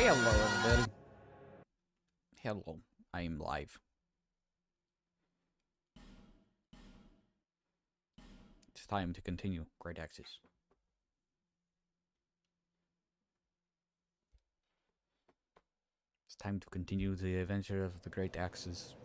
Hello, everybody. Hello, I am live. It's time to continue Great Axis. It's time to continue the adventure of the Great Axis.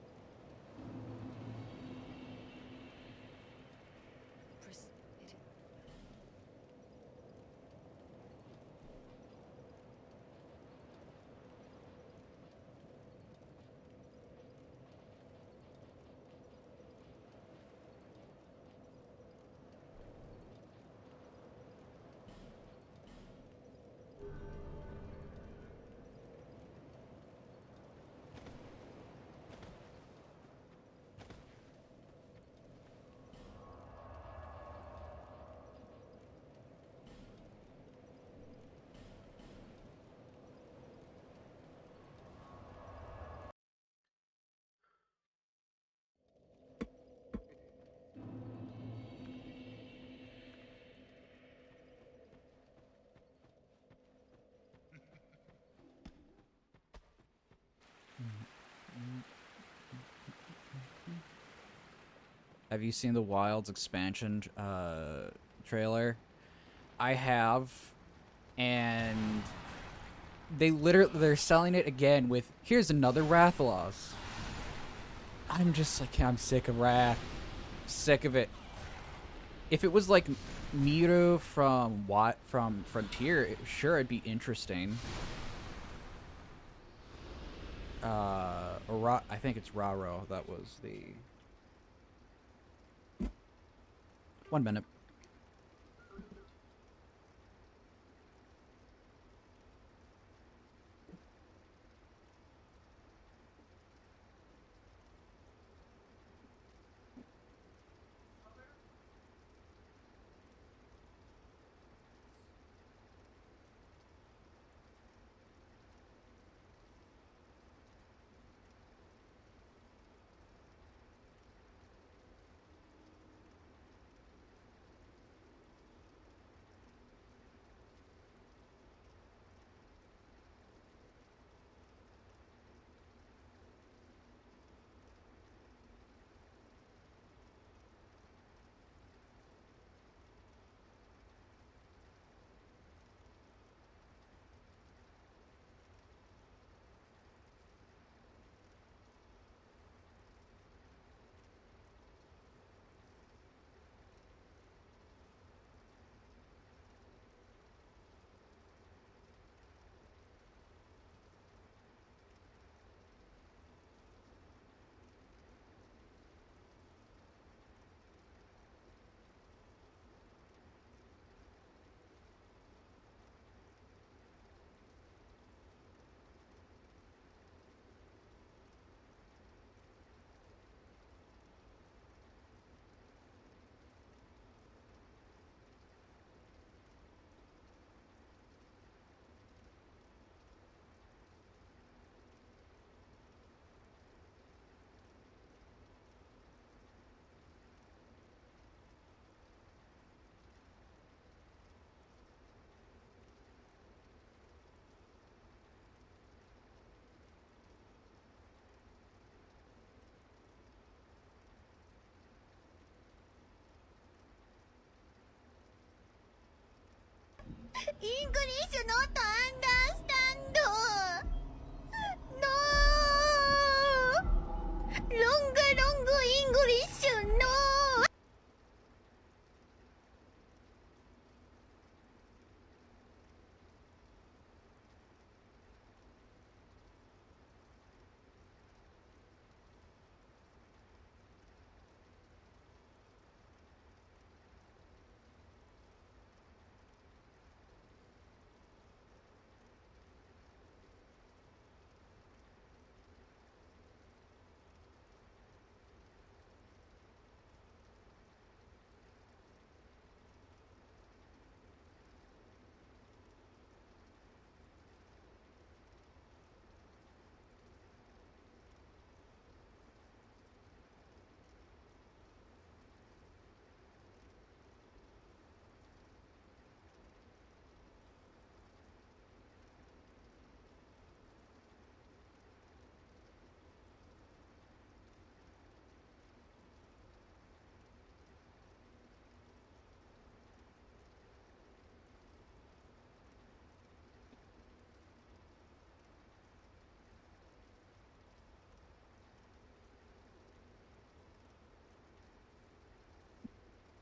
Have you seen the Wilds expansion trailer? I have, and they're selling it again with here's another Rathalos. I'm just like, I'm sick of Wrath. Sick of it. If it was like Miru from Frontier, sure, it'd be interesting. I think it's Raro. That was the 1 minute. English not understand. No. Long English no.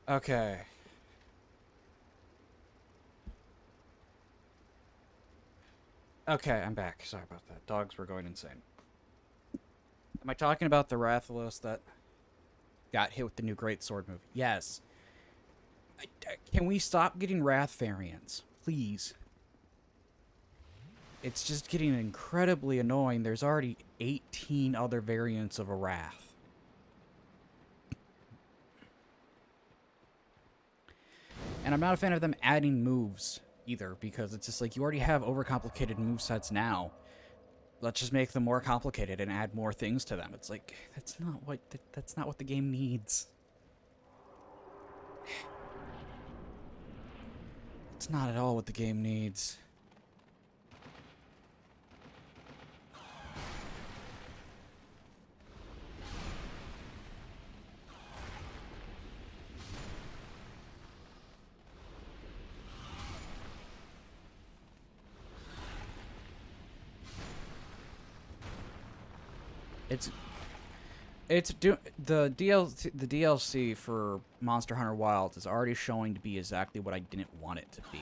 Okay. Okay, I'm back. Sorry about that. Dogs were going insane. Am I talking about the Rathalos that got hit with the new Greatsword move? Yes. Can we stop getting Wrath variants? Please. It's just getting incredibly annoying. There's already 18 other variants of a Wrath. And I'm not a fan of them adding moves either, because it's just like, you already have overcomplicated movesets now. Let's just make them more complicated and add more things to them. It's like, that's not what the game needs. It's not at all what the game needs. The DLC for Monster Hunter Wilds is already showing to be exactly what I didn't want it to be.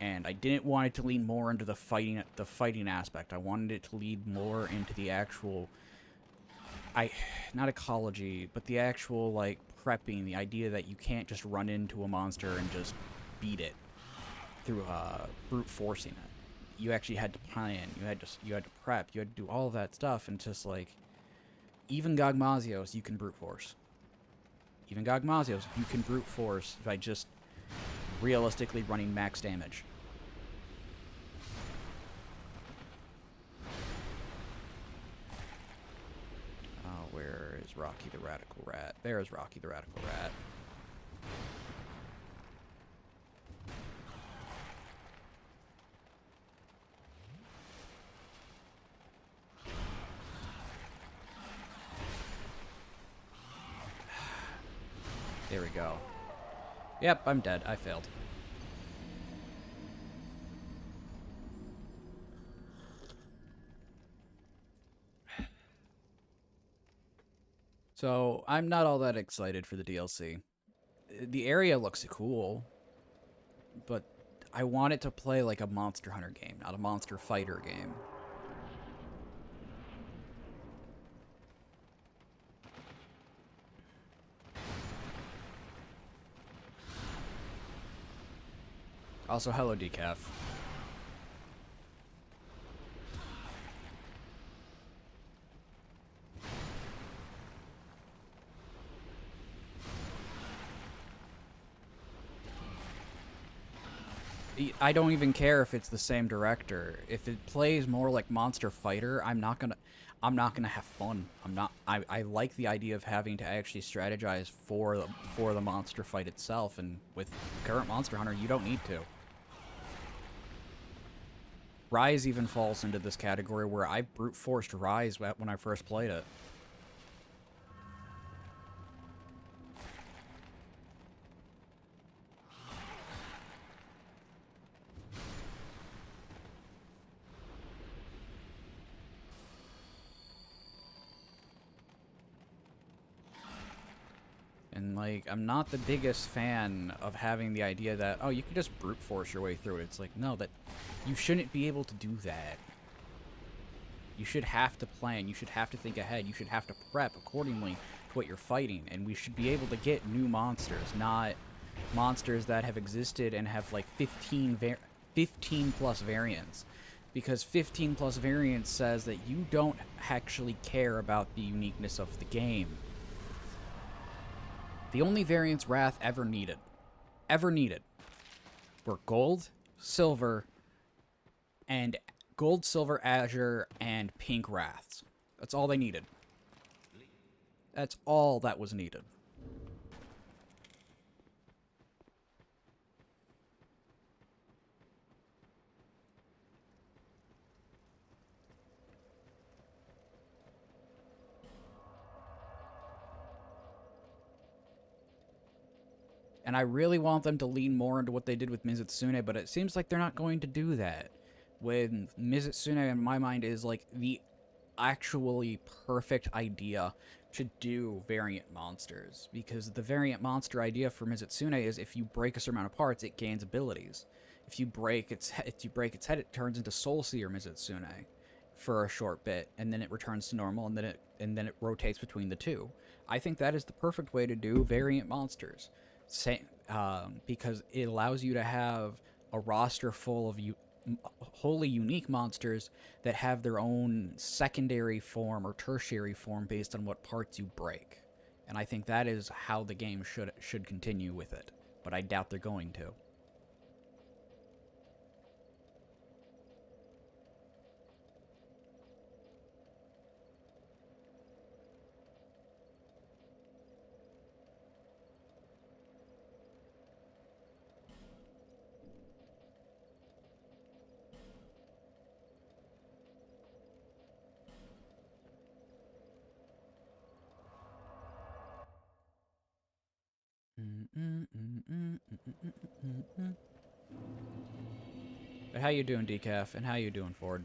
And I didn't want it to lean more into the fighting aspect. I wanted it to lead more into the actual not ecology, but the actual like prepping, the idea that you can't just run into a monster and just beat it through brute forcing it. You actually had to plan, you had to prep, you had to do all of that stuff, and just like, even Gogmazios you can brute force. Even Gogmazios you can brute force by just realistically running max damage. Where is Rocky the Radical Rat? There is Rocky the Radical Rat. There we go. Yep, I'm dead. I failed. So, I'm not all that excited for the DLC. The area looks cool, but I want it to play like a Monster Hunter game, not a Monster Fighter game. Also, hello, Decaf. I don't even care if it's the same director. If it plays more like Monster Fighter, I'm not gonna have fun. I like the idea of having to actually strategize for the monster fight itself, and with current Monster Hunter, you don't need to. Rise even falls into this category where I brute forced Rise when I first played it. And, like, I'm not the biggest fan of having the idea that, oh, you can just brute force your way through it. It's like, no, that you shouldn't be able to do that. You should have to plan. You should have to think ahead. You should have to prep accordingly to what you're fighting. And we should be able to get new monsters, not monsters that have existed and have, like, 15 plus variants. Because 15 plus variants says that you don't actually care about the uniqueness of the game. The only variants Wrath ever needed, were Gold, Silver, and Gold, Silver, Azure, and Pink Wraths. That's all they needed. That's all that was needed. And I really want them to lean more into what they did with Mizutsune, but it seems like they're not going to do that. When Mizutsune, in my mind, is like the actually perfect idea to do variant monsters, because the variant monster idea for Mizutsune is if you break a certain amount of parts, it gains abilities. If you break its head, it turns into Soul Seer Mizutsune for a short bit, and then it returns to normal, and then it rotates between the two. I think that is the perfect way to do variant monsters, because it allows you to have a roster full of wholly unique monsters that have their own secondary form or tertiary form based on what parts you break. And I think that is how the game should continue with it. But I doubt they're going to. But how you doing, Decaf? And how you doing, Ford?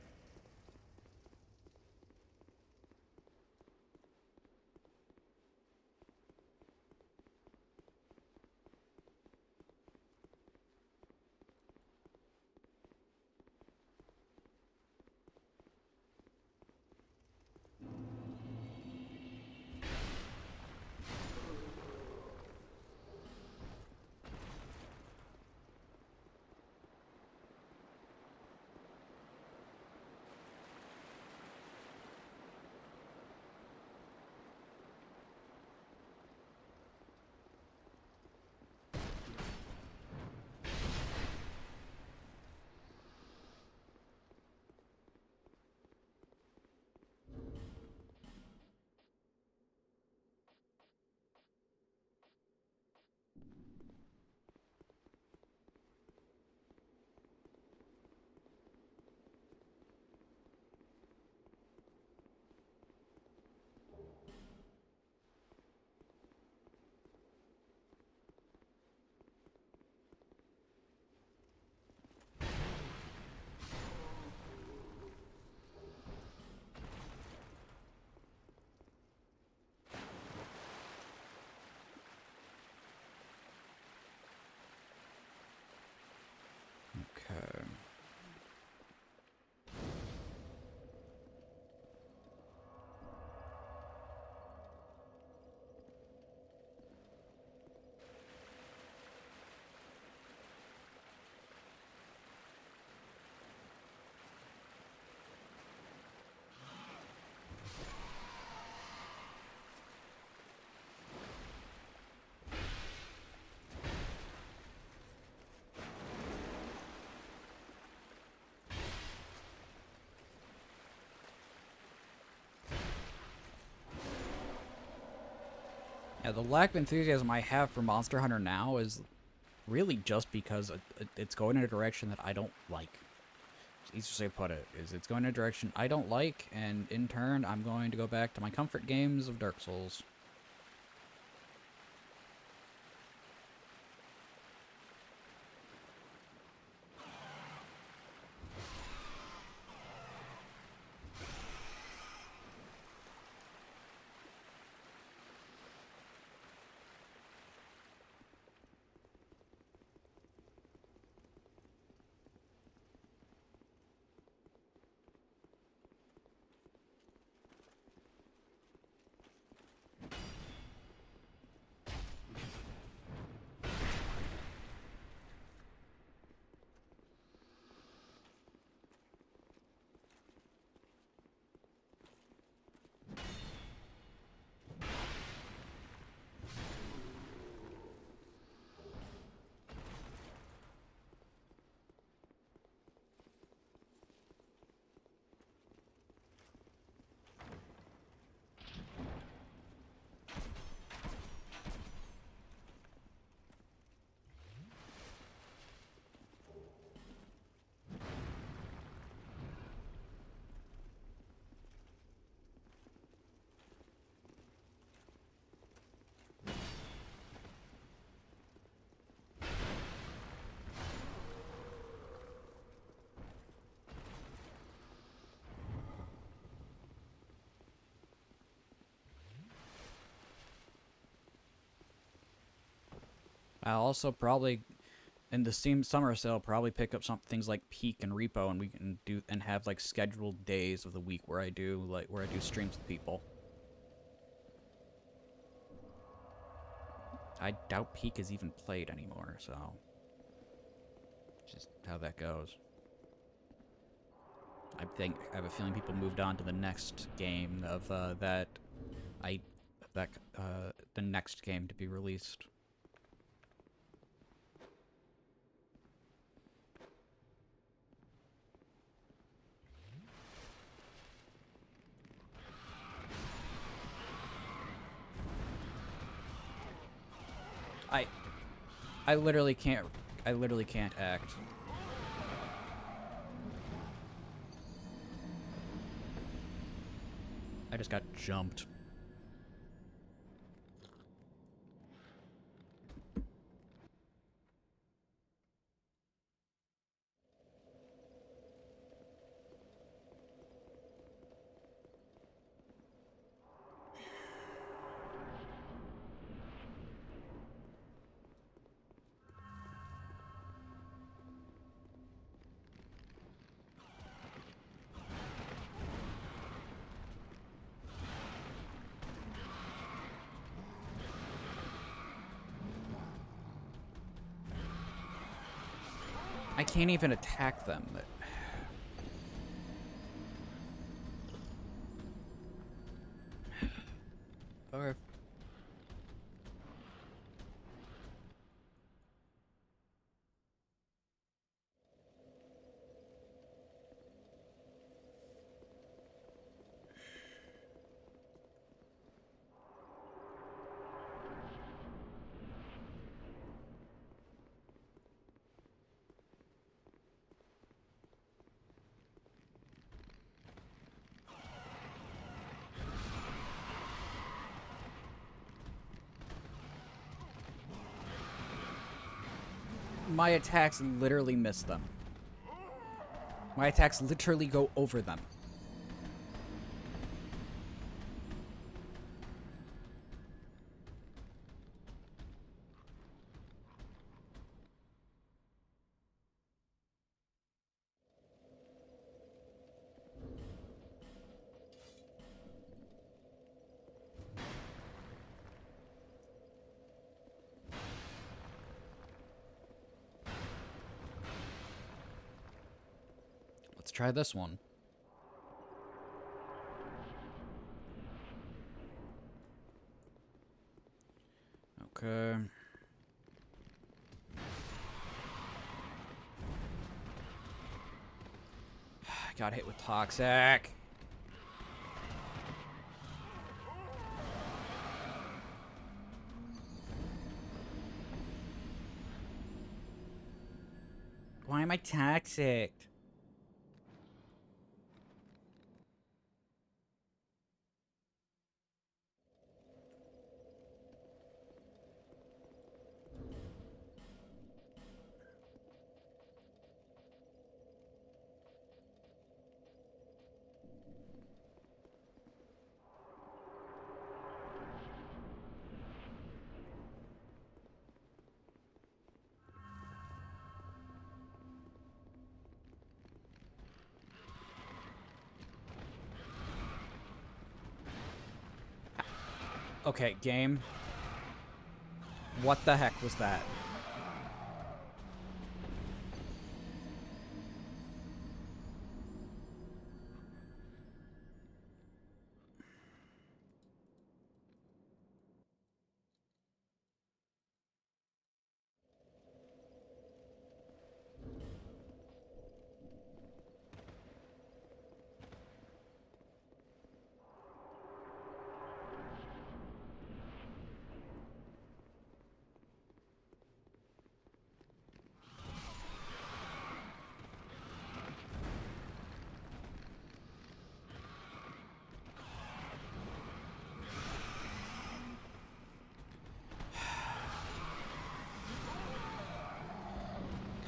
Okay. Yeah, the lack of enthusiasm I have for Monster Hunter now is really just because it's going in a direction that I don't like. Easiest way to put it is it's going in a direction I don't like, and in turn, I'm going to go back to my comfort games of Dark Souls. I'll also probably in the Steam summer sale probably pick up some things like Peak and Repo, and we can do and have like scheduled days of the week where I do streams with people. I doubt Peak is even played anymore, so just how that goes. I have a feeling people moved on to the next game of the next game to be released. I I literally can't act. I just got jumped. I can't even attack them. Or my attacks literally miss them. My attacks literally go over them. Let's try this one. Okay. Got hit with Toxic. Why am I toxic? Okay, game. What the heck was that?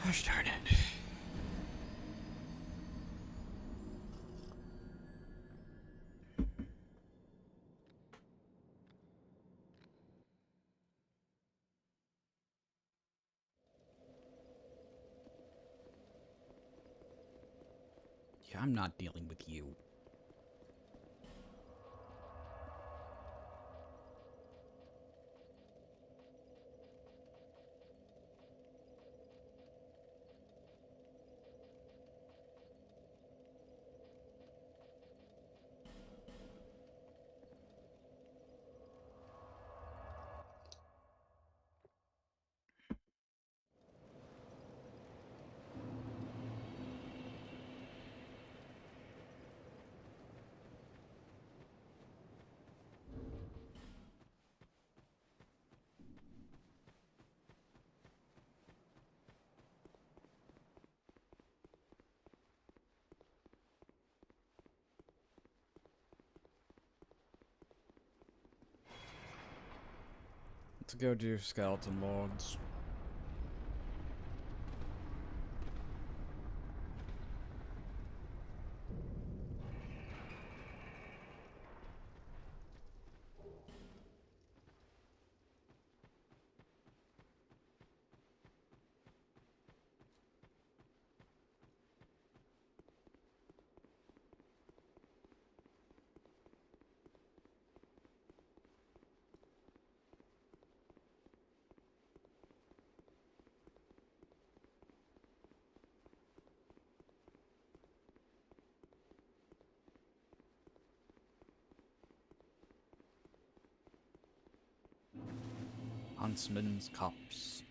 Gosh darn it. Yeah, I'm not dealing with you. Let's go do Skeleton Lords. Huntsman's Cups.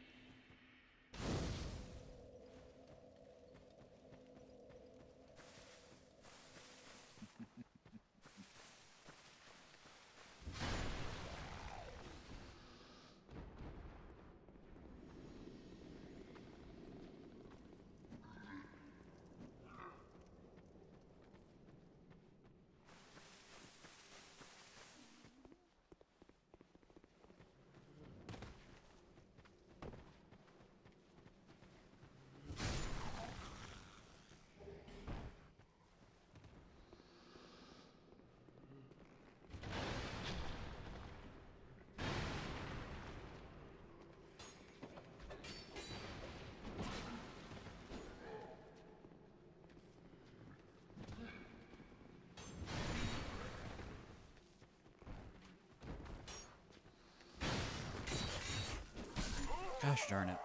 Gosh darn it.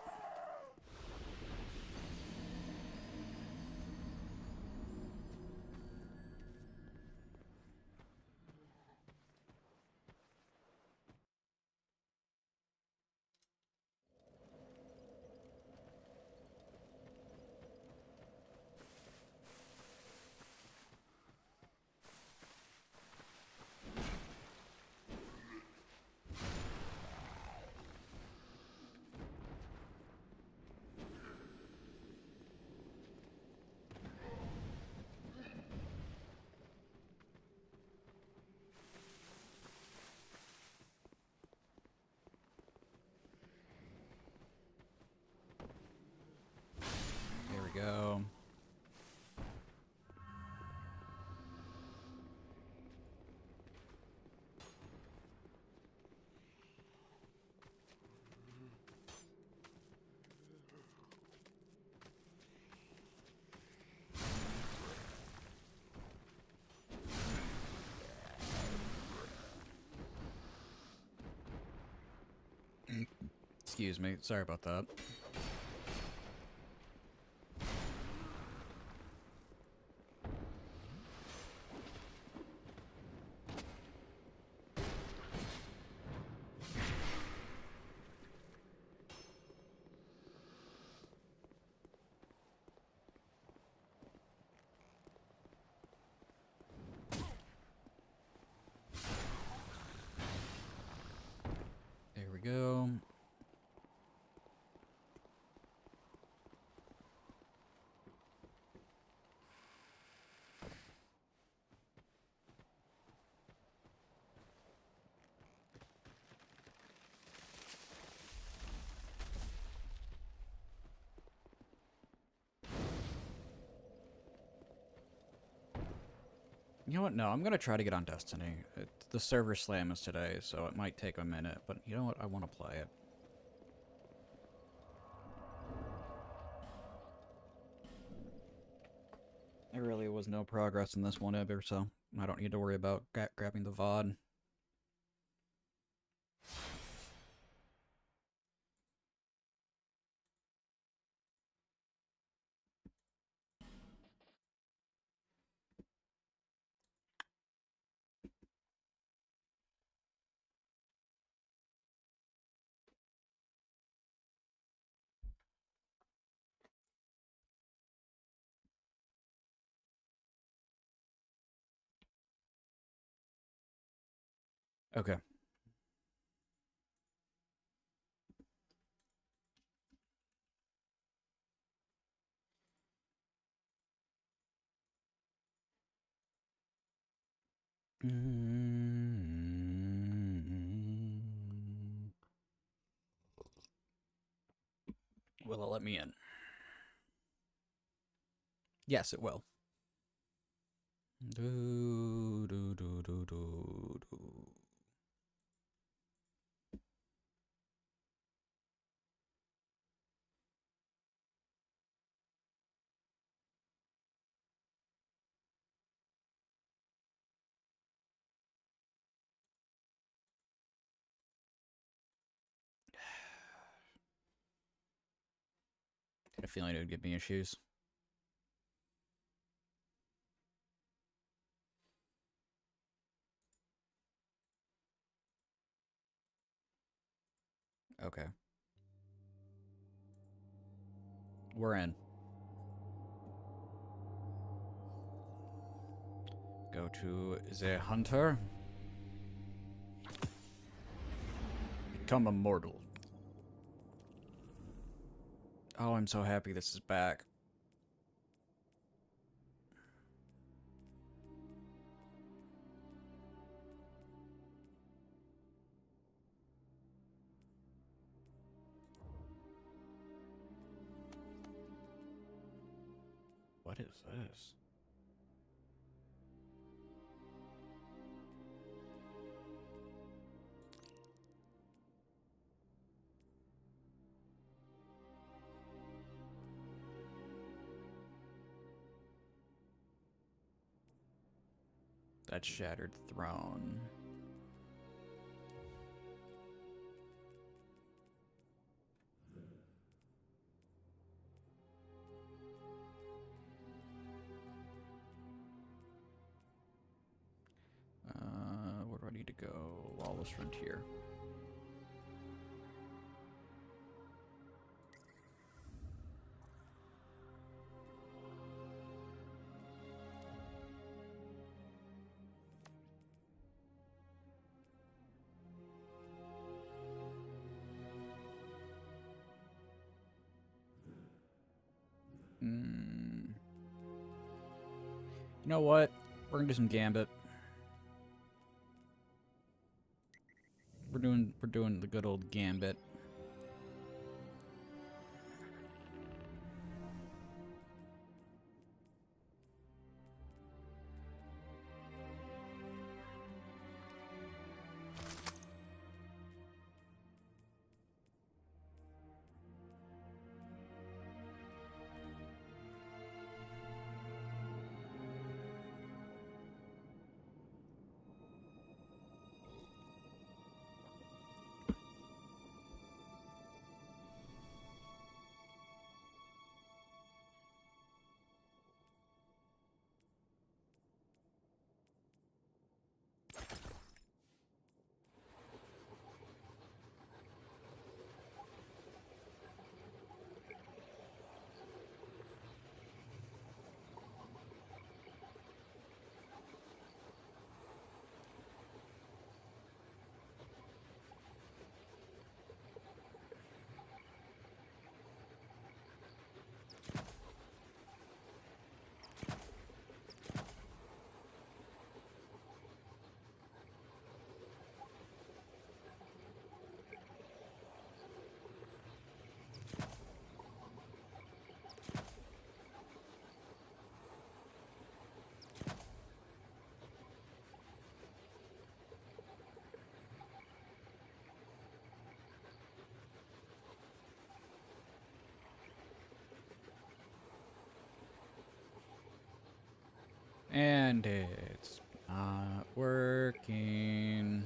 There we go. Excuse me. Sorry about that. There we go. You know what? No, I'm gonna try to get on Destiny. The server slam is today, so it might take a minute, but you know what? I want to play it. There really was no progress in this one ever, so I don't need to worry about grabbing the VOD. Okay. Will it let me in? Yes, it will. Do, do, do, do, do, do. Had a feeling it would give me issues. Okay. We're in. Go to the hunter. Become immortal. Oh, I'm so happy this is back. What is this? That shattered throne. Where do I need to go? Lawless Frontier. You know what? We're gonna do some Gambit. We're doing the good old Gambit. And it's not working.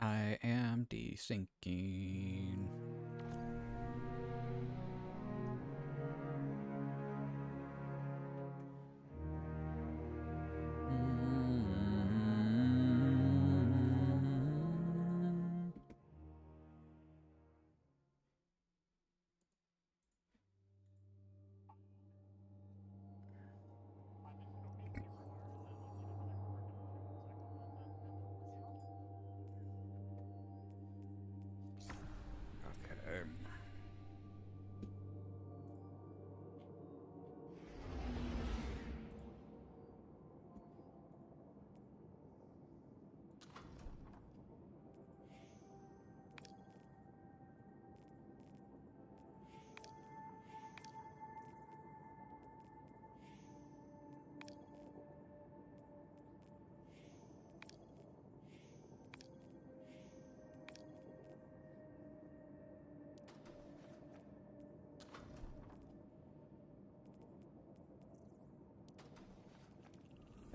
I am desyncing. Okay.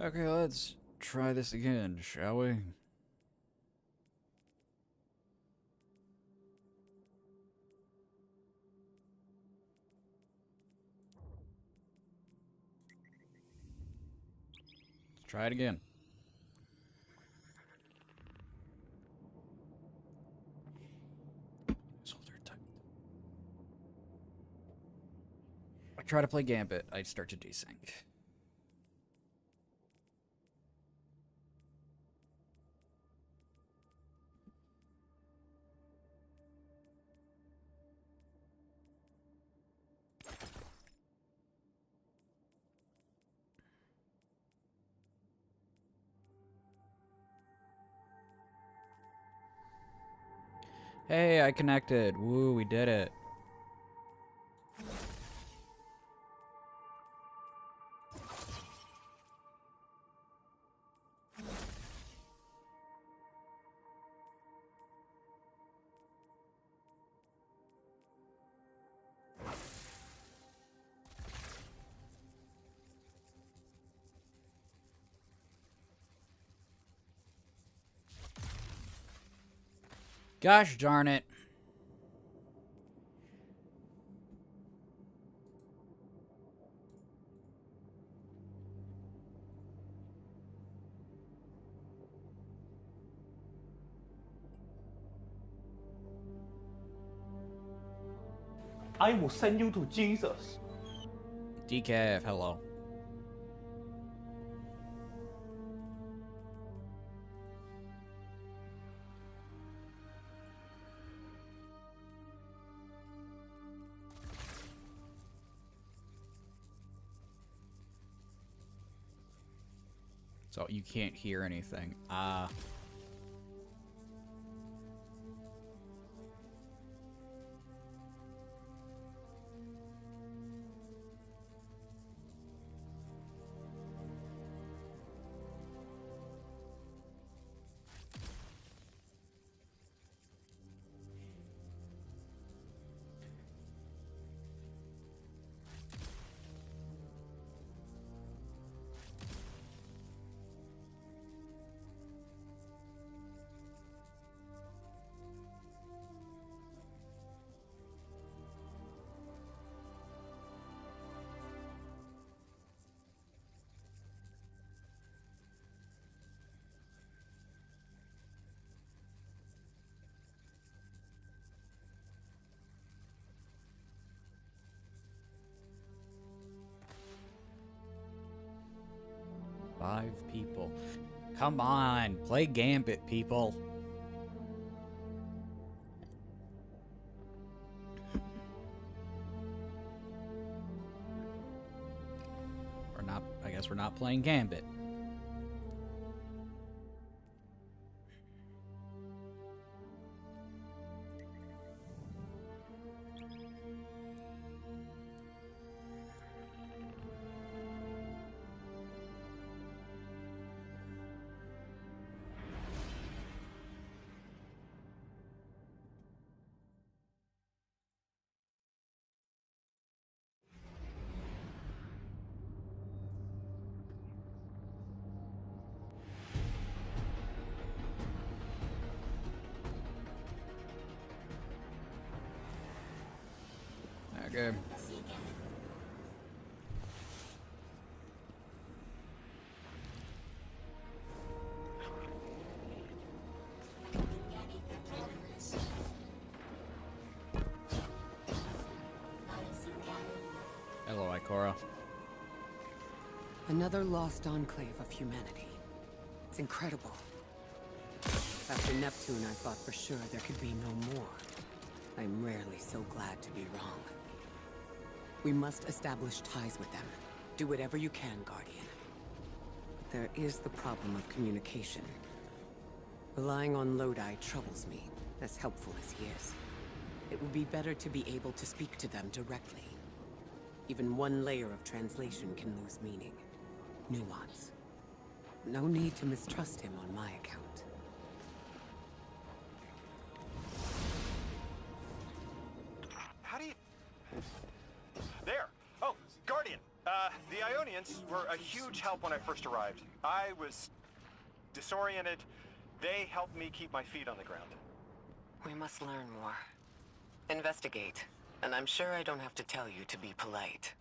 Okay, let's try this again, shall we? Let's try it again. I try to play Gambit, I start to desync. Hey, I connected. Woo, we did it. Gosh darn it. I will send you to Jesus. Decaf, hello. So you can't hear anything. Five people. Come on, play Gambit, people. not. I guess we're not playing Gambit. Okay. Hello, Ikora. Another lost enclave of humanity. It's incredible. After Neptune, I thought for sure there could be no more. I'm rarely so glad to be wrong. We must establish ties with them. Do whatever you can, Guardian. But there is the problem of communication. Relying on Lodi troubles me, as helpful as he is. It would be better to be able to speak to them directly. Even one layer of translation can lose meaning. Nuance. No need to mistrust him on my account. How do you... There! Oh, Guardian! The Ionians were a huge help when I first arrived. I was disoriented. They helped me keep my feet on the ground. We must learn more. Investigate. And I'm sure I don't have to tell you to be polite.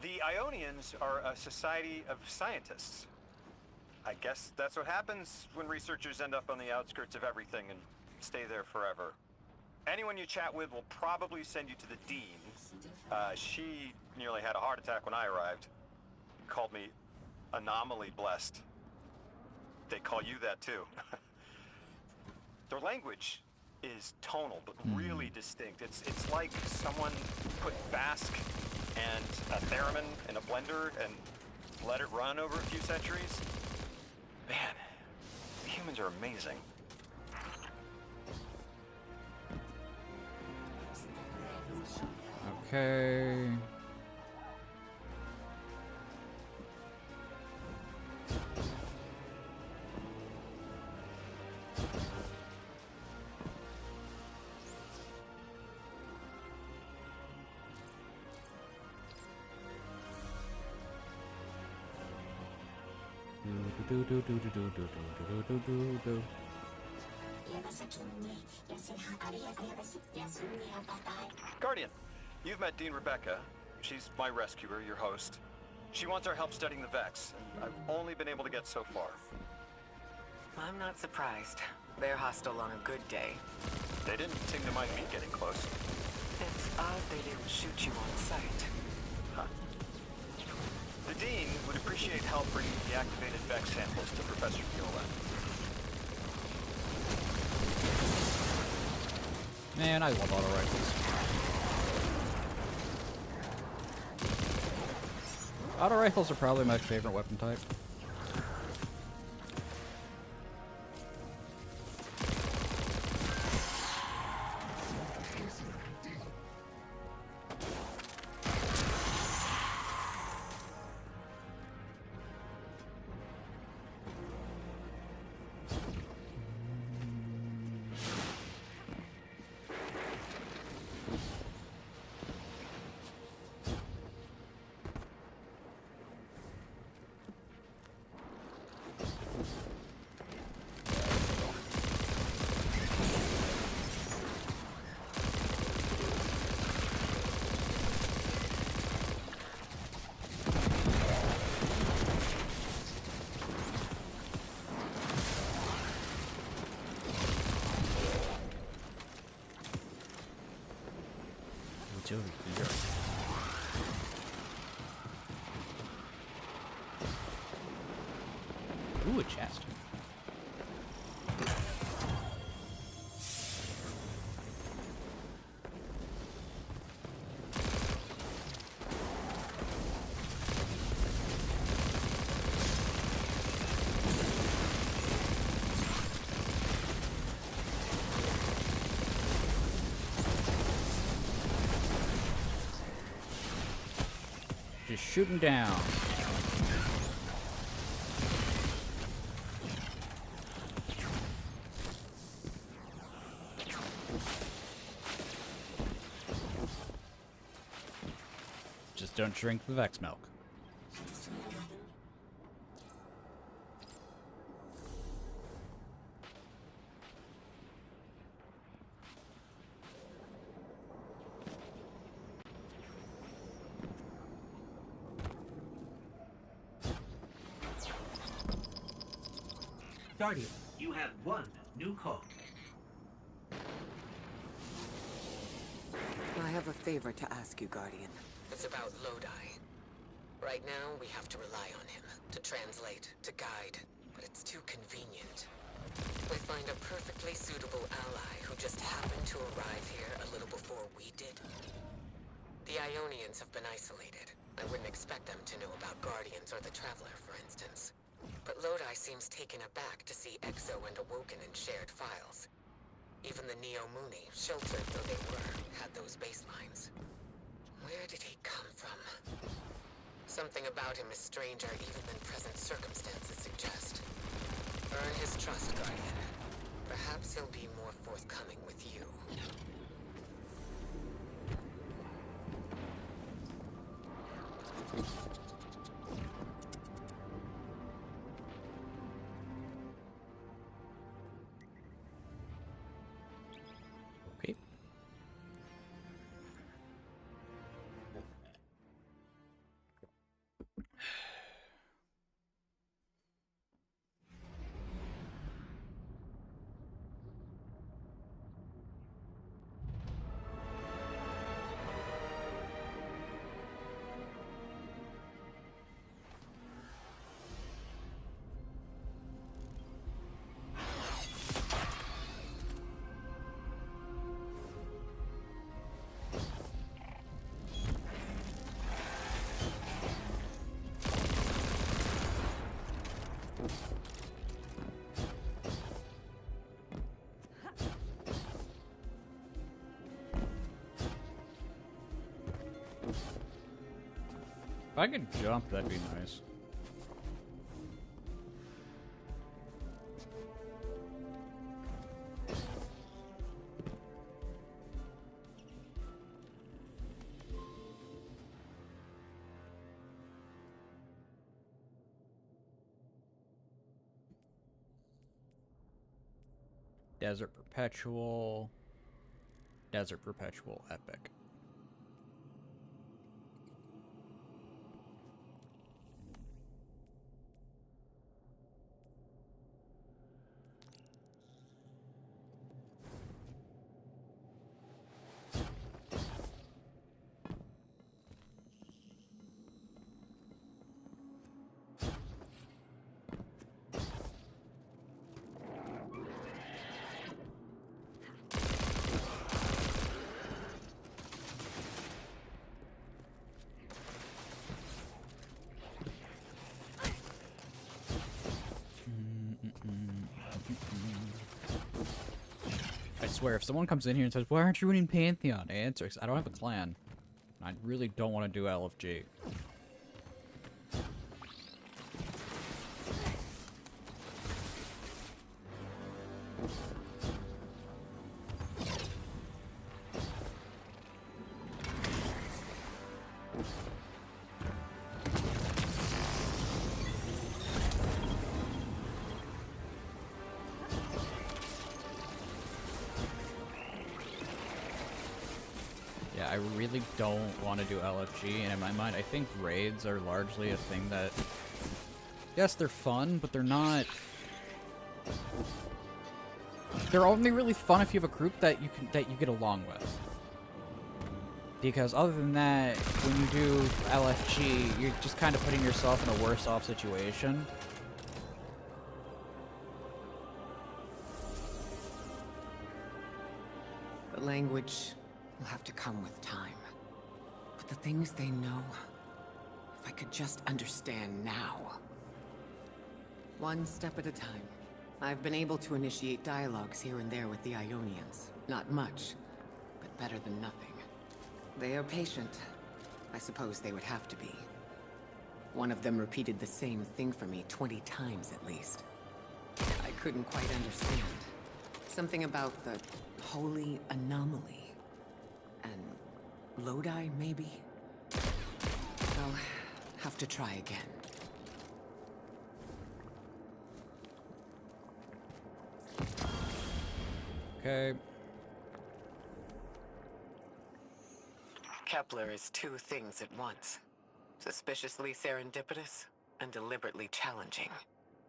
The Ionians are a society of scientists. I guess that's what happens when researchers end up on the outskirts of everything and stay there forever. Anyone you chat with will probably send you to the Dean. She nearly had a heart attack when I arrived. Called me anomaly blessed. They call you that too. Their language is tonal, but really distinct. It's like someone put Basque and a theremin in a blender and let it run over a few centuries. Man, humans are amazing. Okay. Guardian, you've met Dean Rebecca. She's my rescuer, your host. She wants our help studying the Vex, and I've only been able to get so far. I'm not surprised. They're hostile on a good day. They didn't seem to mind me getting close. It's odd they didn't shoot you on sight. Huh. The Dean would appreciate help bringing the activated Vex samples to Professor Viola. Man, I love auto rifles. Auto rifles are probably my favorite weapon type. Ooh, a chest. Just shooting down. Just don't drink the Vex milk. Guardian, you have one new call. I have a favor to ask you, Guardian. It's about Lodi. Right now, we have to rely on him to translate, to guide, but it's too convenient. We find a perfectly suitable ally who just happened to arrive here a little before we did. The Ionians have been isolated. I wouldn't expect them to know about Guardians or the Traveler, for instance. But Lodi seems taken aback to see Exo and Awoken in shared files. Even the Neo-Muni, sheltered though they were, had those baselines. Where did he come from? Something about him is stranger even than present circumstances suggest. Earn his trust, Guardian. Perhaps he'll be more forthcoming with you. Okay. If I could jump, that'd be nice. Desert Perpetual. Desert Perpetual Epic. I swear, if someone comes in here and says, "Why aren't you running Pantheon?" Answer, 'cause I don't have a clan. I really don't want to do LFG. Yeah, I really don't want to do LFG, and in my mind, I think raids are largely a thing that... Yes, they're fun, but they're not... They're only really fun if you have a group that you get along with. Because other than that, when you do LFG, you're just kind of putting yourself in a worse off situation. language will have to come with time. But the things they know, if I could just understand now. One step at a time. I've been able to initiate dialogues here and there with the Ionians. Not much, but better than nothing. They are patient. I suppose they would have to be. One of them repeated the same thing for me 20 times at least. I couldn't quite understand. Something about the holy anomaly. And Lodi, maybe? I'll have to try again. Okay. Kepler is two things at once. Suspiciously serendipitous and deliberately challenging.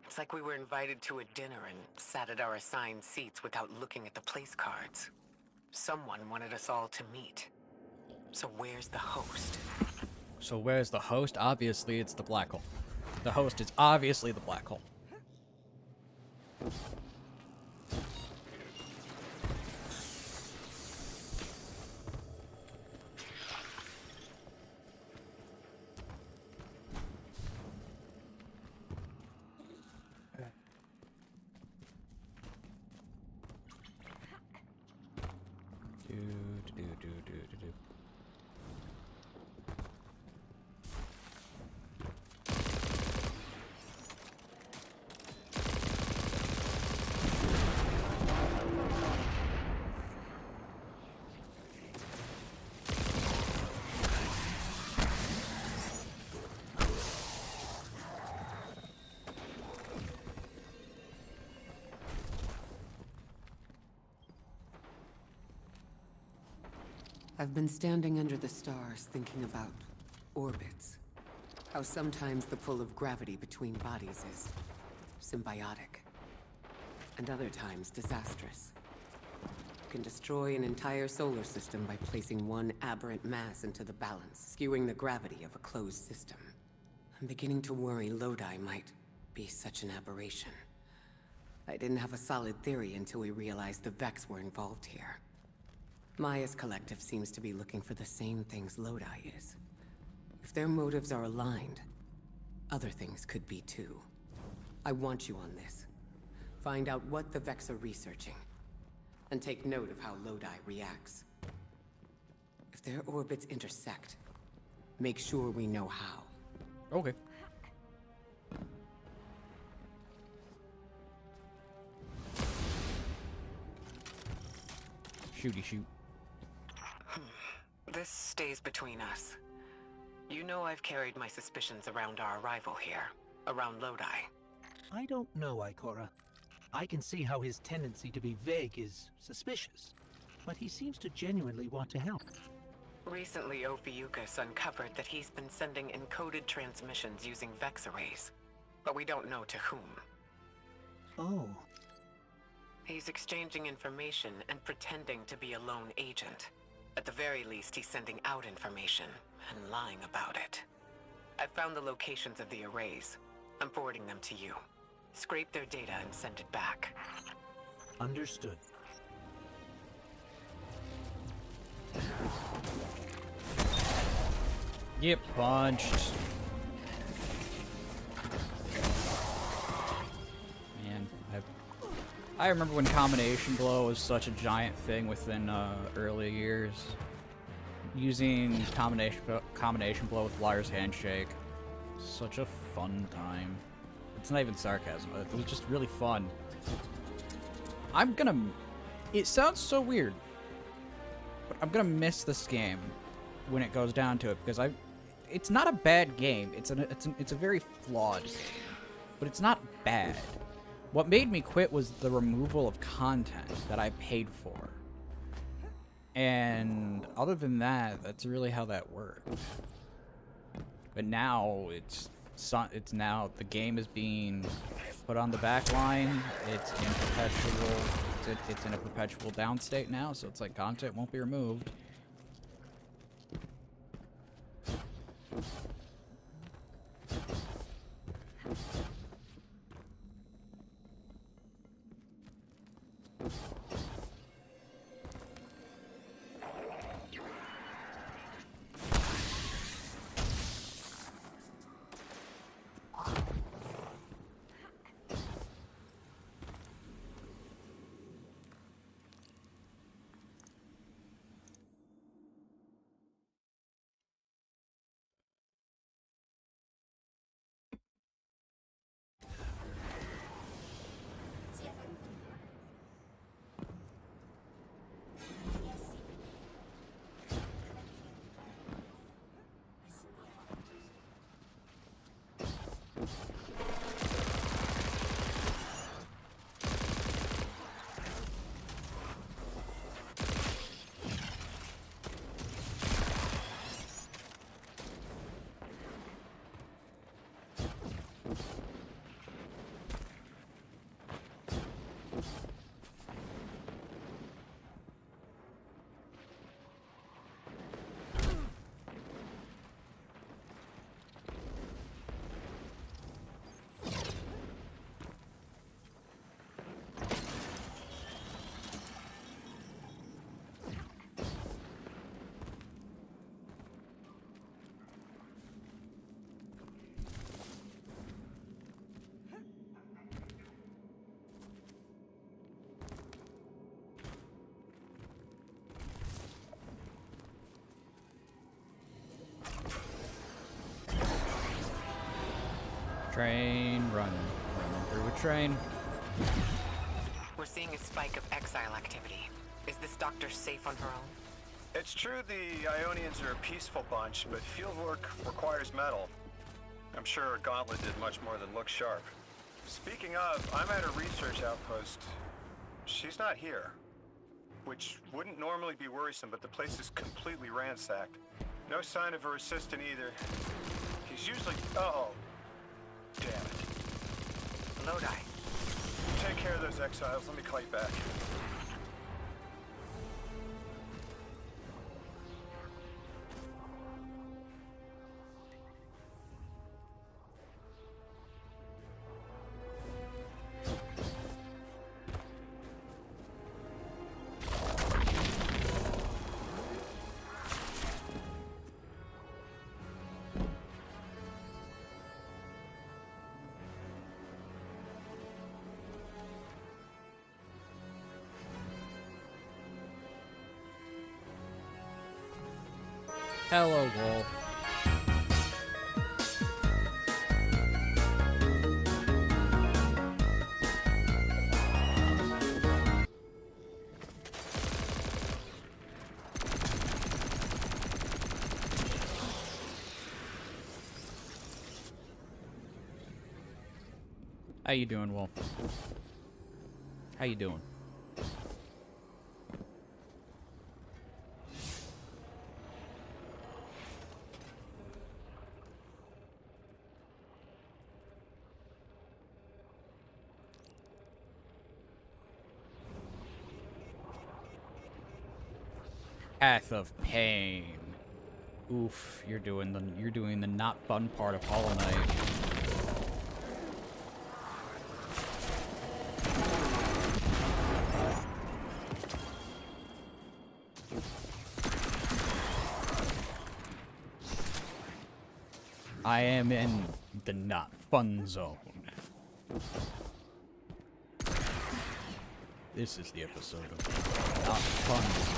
It's like we were invited to a dinner and sat at our assigned seats without looking at the place cards. Someone wanted us all to meet. So where's the host? So where's the host? Obviously, it's the black hole. The host is obviously the black hole. Do. I've been standing under the stars thinking about orbits. How sometimes the pull of gravity between bodies is symbiotic. And other times disastrous. You can destroy an entire solar system by placing one aberrant mass into the balance, skewing the gravity of a closed system. I'm beginning to worry Lodi might be such an aberration. I didn't have a solid theory until we realized the Vex were involved here. Maya's collective seems to be looking for the same things Lodi is. If their motives are aligned, other things could be too. I want you on this. Find out what the Vex are researching, and take note of how Lodi reacts. If their orbits intersect, make sure we know how. Okay. Shooty shoot. This stays between us. You know I've carried my suspicions around our arrival here, around Lodi. I don't know, Ikora. I can see how his tendency to be vague is suspicious, but he seems to genuinely want to help. Recently, Ophiuchus uncovered that he's been sending encoded transmissions using Vex arrays, but we don't know to whom. Oh, He's exchanging information and pretending to be a lone agent. At the very least, he's sending out information and lying about it. I've found the locations of the arrays. I'm forwarding them to you. Scrape their data and send it back. understood. Get punched. Man, I remember when Combination Blow was such a giant thing within early years. Using combination blow with Liar's Handshake. Such a fun time. It's not even sarcasm. It was just really fun. It sounds so weird, but I'm gonna miss this game when it goes down to it because it's not a bad game. It's a very flawed game, but it's not bad. What made me quit was the removal of content that I paid for. And other than that, that's really how that worked. But now now the game is being put on the back line. It's in a perpetual down state now, so it's like content won't be removed. Train running through a train. We're seeing a spike of exile activity. Is this doctor safe on her own? It's true the Ionians are a peaceful bunch, but fieldwork requires metal. I'm sure Gauntlet did much more than look sharp. Speaking of, I'm at a research outpost. She's not here. Which wouldn't normally be worrisome, but the place is completely ransacked. No sign of her assistant either. He's usually... Oh. Damn it. Lodi. Take care of those exiles. Let me call you back. Hello, Wolf. How you doing, Wolf? How you doing? Path of Pain. Oof, you're doing the not fun part of Hollow Knight. I am in the not fun zone. This is the episode of not fun zone.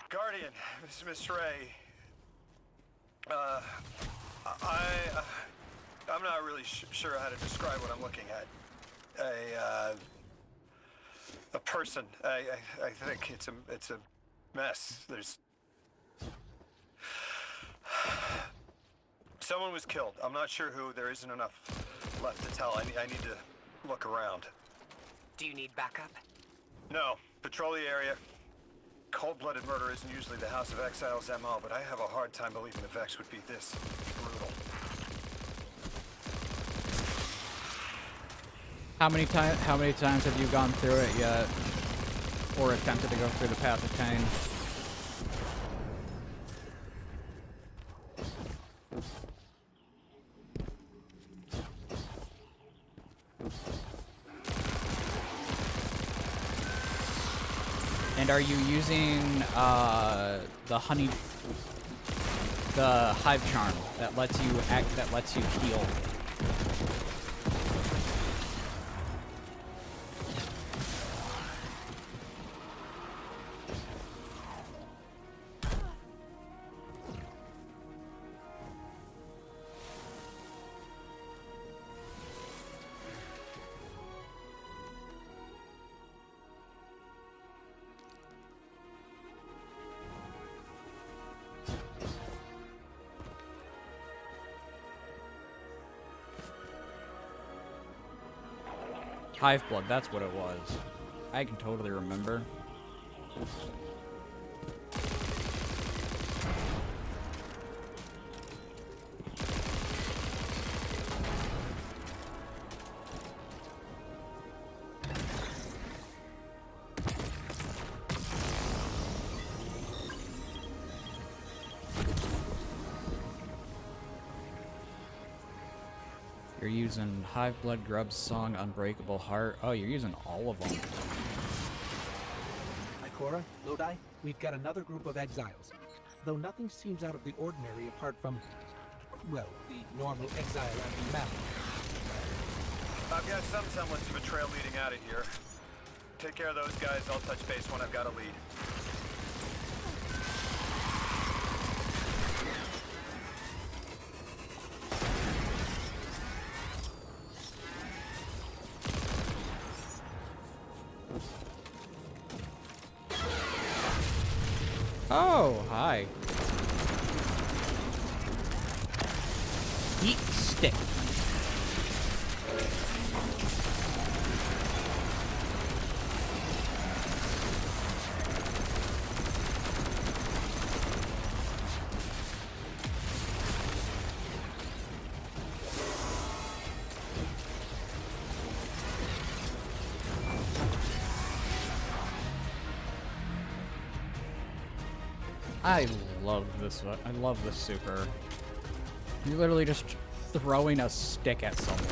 Guardian, this is Miss Ray. I'm not really sure how to describe what I'm looking at. A person. I think it's a mess. There's someone was killed. I'm not sure who. There isn't enough left to tell. I need to look around. Do you need backup? No. Patrol the area. Cold-blooded murder isn't usually the House of Exiles' MO, but I have a hard time believing the Vex would be this brutal. How many times have you gone through it yet? Or attempted to go through the Path of Pain? And are you using the hive charm that lets you heal? Hive blood, that's what it was. I can totally remember. You're using Hive Blood Grub's song Unbreakable Heart. Oh, you're using all of them. Ikora, Lodi, we've got another group of exiles. Though nothing seems out of the ordinary apart from, well, the normal exile on the map. I've got some semblance of a trail leading out of here. Take care of those guys. I'll touch base when I've got a lead. Oh, hi. Eat stick. I love this one. I love this super. You're literally just throwing a stick at someone.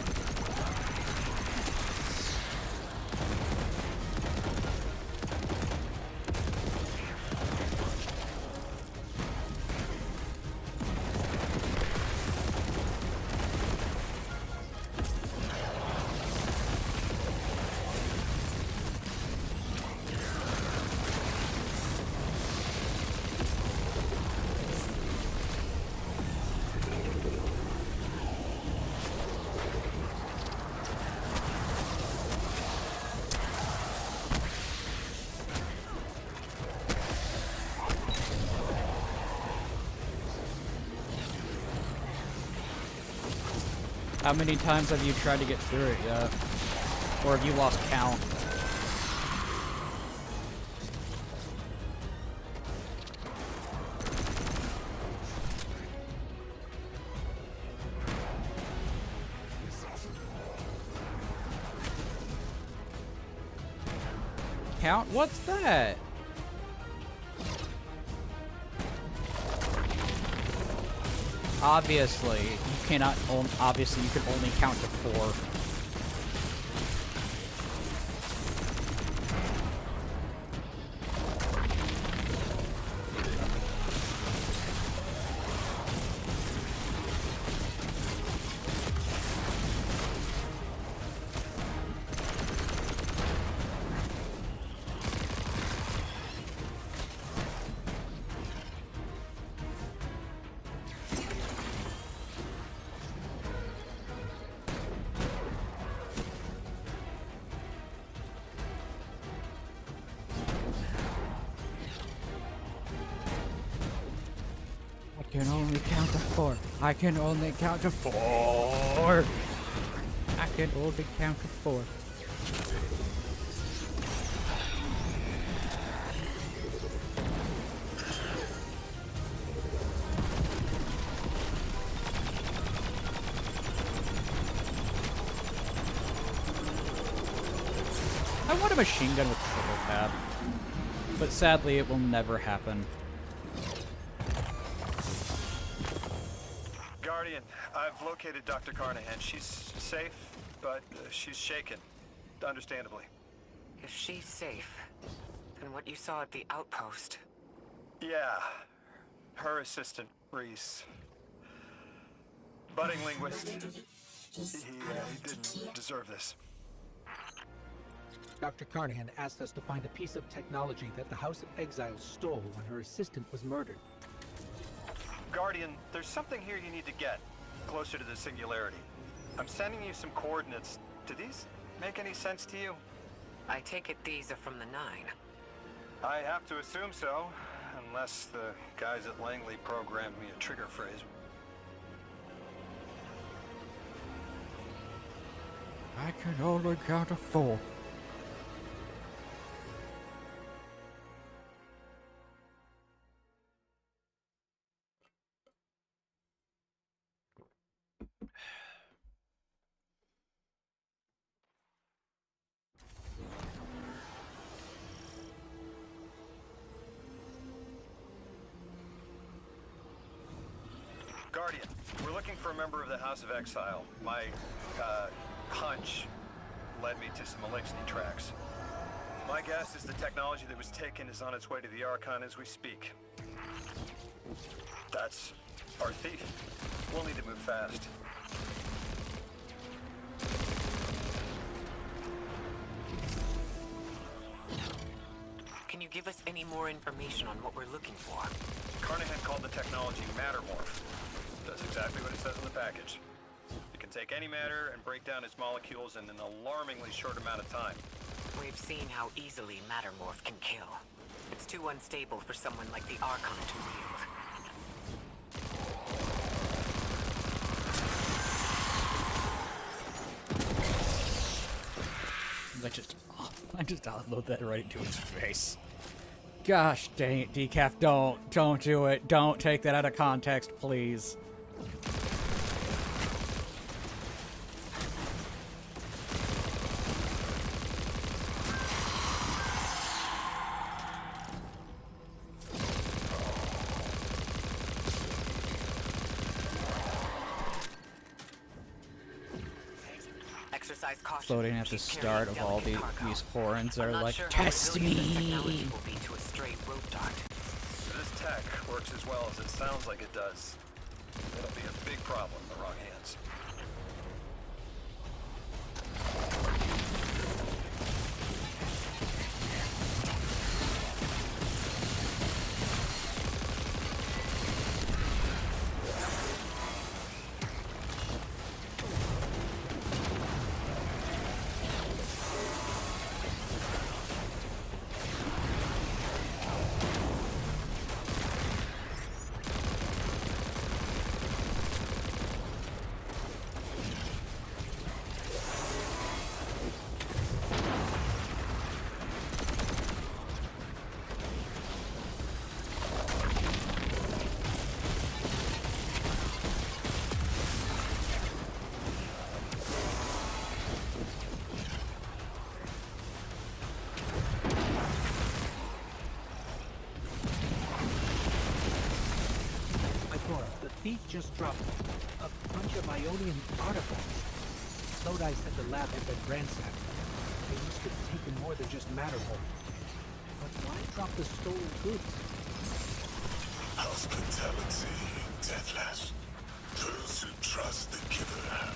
How many times have you tried to get through it yet? Or have you lost count? Count? What's that? Obviously, you cannot. Obviously, you can only count to 4. I can only count to 4. I can only count to 4. I can only count to 4. I want a machine gun with triple tap, but sadly it will never happen. Guardian, I've located Dr. Carnahan. She's safe, but she's shaken. Understandably. If she's safe, then what you saw at the outpost... Yeah. Her assistant, Reese. Budding linguist. He didn't deserve this. Dr. Carnahan asked us to find a piece of technology that the House of Exiles stole when her assistant was murdered. Guardian, there's something here you need to get. Closer to the singularity. I'm sending you some coordinates. Do these make any sense to you? I take it these are from the 9. I have to assume so. Unless the guys at Langley programmed me a trigger phrase. I can only count to 4. Guardian, we're looking for a member of the House of Exile. My, hunch led me to some Elixni tracks. My guess is the technology that was taken is on its way to the Archon as we speak. That's our thief. We'll need to move fast. Can you give us any more information on what we're looking for? Carnahan called the technology Mattermorph. Does exactly what it says in the package. It can take any matter and break down its molecules in an alarmingly short amount of time. We've seen how easily Mattermorph can kill. It It's too unstable for someone like the Archon to wield. I just download that right into his face. Gosh dang it, Decaf, don't do it. Don't take that out of context, please. Exercise caution. Floating at the She's start of carrying all delicate cargo. these horns are I'm not like, sure how test resilient this me! technology will be to a stray rope dart. If this tech works as well as it sounds like it does, it'll be a big problem in the wrong hands. Ikora, the thief just dropped a bunch of Ionian artifacts. Lodi said the lab had been ransacked. They must have taken more than just Matterhorn. But why drop the stolen goods? Hospitality, Deathless. Those who trust the giver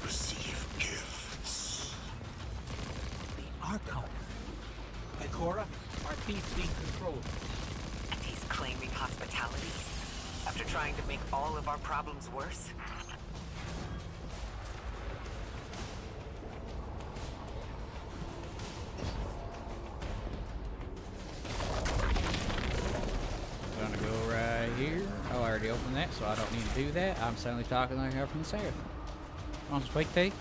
receive gifts. The Archon. Ikora, our thief's being controlled. And he's claiming hospitality? After trying to make all of our problems worse? Gonna go right here. Oh, I already opened that, so I don't need to do that. I'm suddenly talking like her from the south. On Spike Take.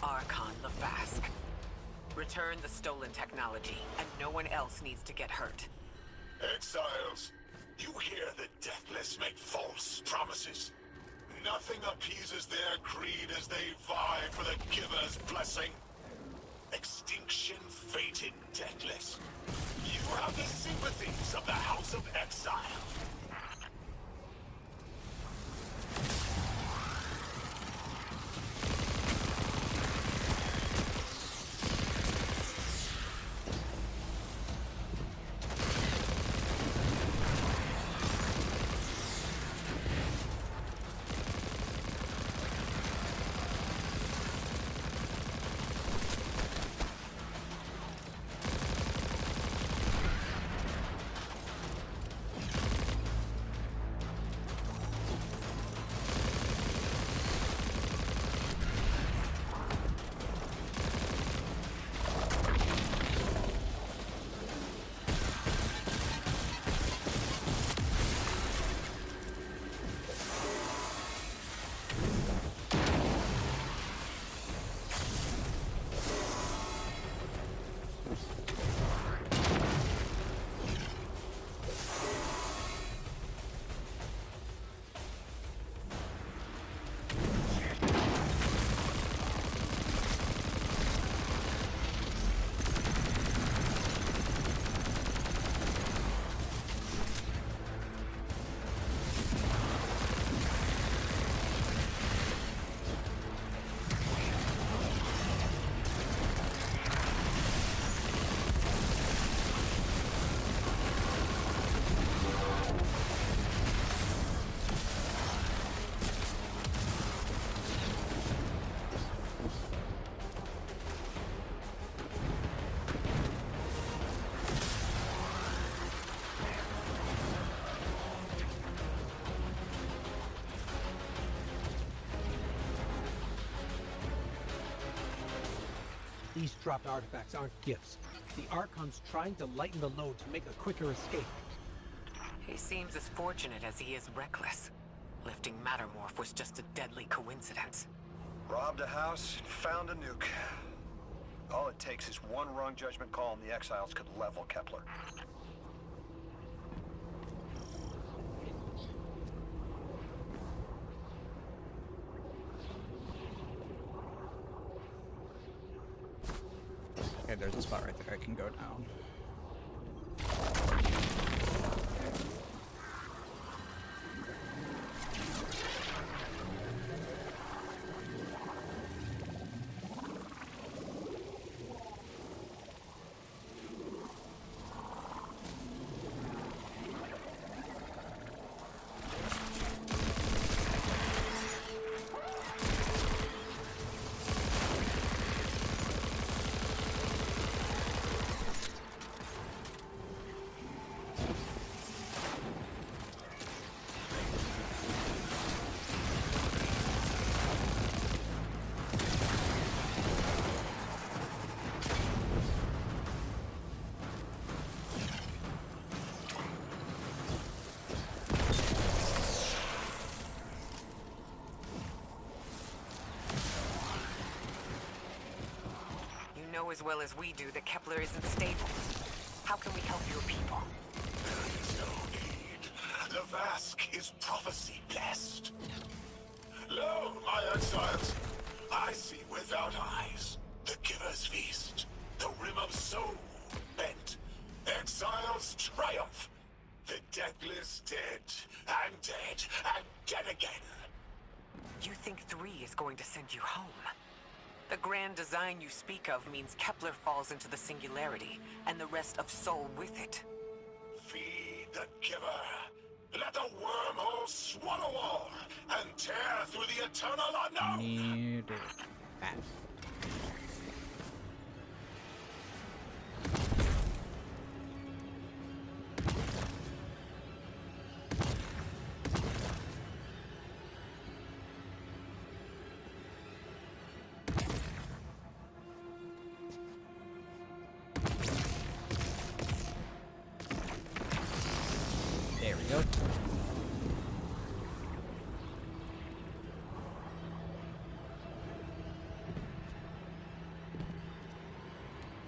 Archon Levask. Return the stolen technology, and no one else needs to get hurt. Exiles, you hear the Deathless make false promises. Nothing appeases their greed as they vie for the giver's blessing. Extinction fated, Deathless. You have the sympathies of the House of Exile. These dropped artifacts aren't gifts. The Archon's trying to lighten the load to make a quicker escape. He seems as fortunate as he is reckless. Lifting Mattermorph was just a deadly coincidence. Robbed a house, found a nuke. All it takes is one wrong judgment call and the Exiles could level Kepler. Okay, there's a spot right there I can go down. You know as well as we do that Kepler isn't stable. How can we help your people? There is no need. The Vask is prophecy blessed. Lo, my exiles, I see without eyes. The Giver's Feast. The Rim of Soul bent. Exiles triumph. The deathless dead, and dead, and dead again. You think 3 is going to send you home? The grand design you speak of means Kepler falls into the singularity, and the rest of Soul with it. Feed the Giver. Let the wormhole swallow all, and tear through the eternal unknown. Need that. There we go.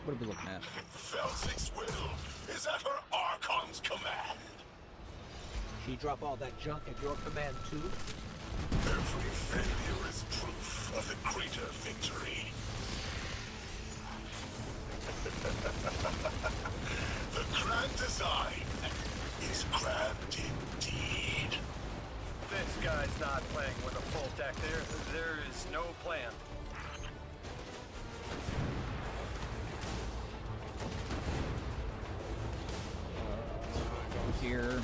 What are we looking at? Felsik's will is at her Archon's command. She drop all that junk at your command too? Every failure is proof of the greater victory. The grand design is grand indeed. This guy's not playing with a full deck. There is no plan. Go here.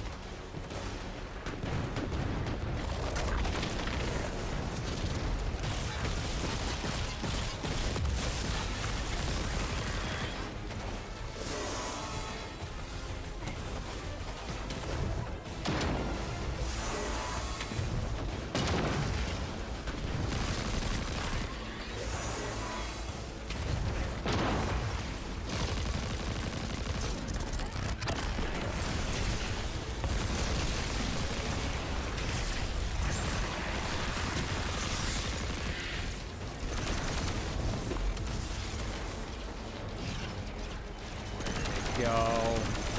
Go.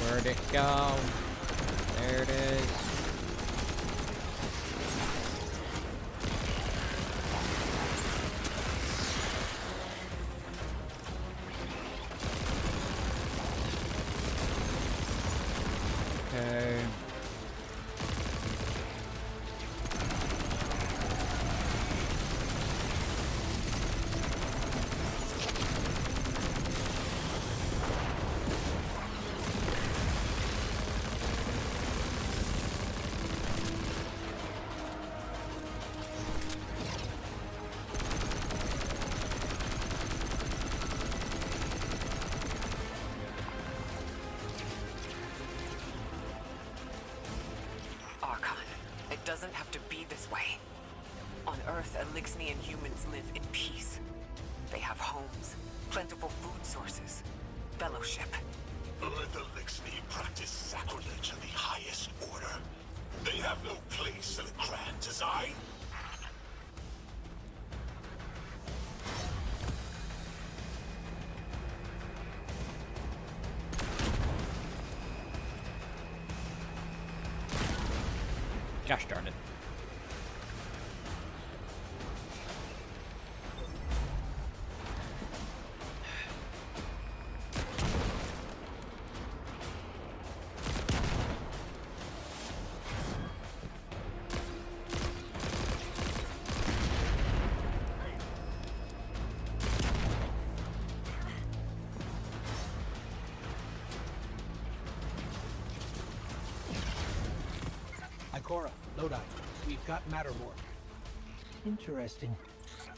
Where'd it go? There it is. Okay. Archon, it doesn't have to be this way. On Earth, Elixni and humans live in peace. They have have homes, plentiful food sources, fellowship. Earth Elixir practice sacrilege of the highest order. They have no place in a grand design. Gosh darn it. Ikora, Lodi, we've got Mattermore. Interesting.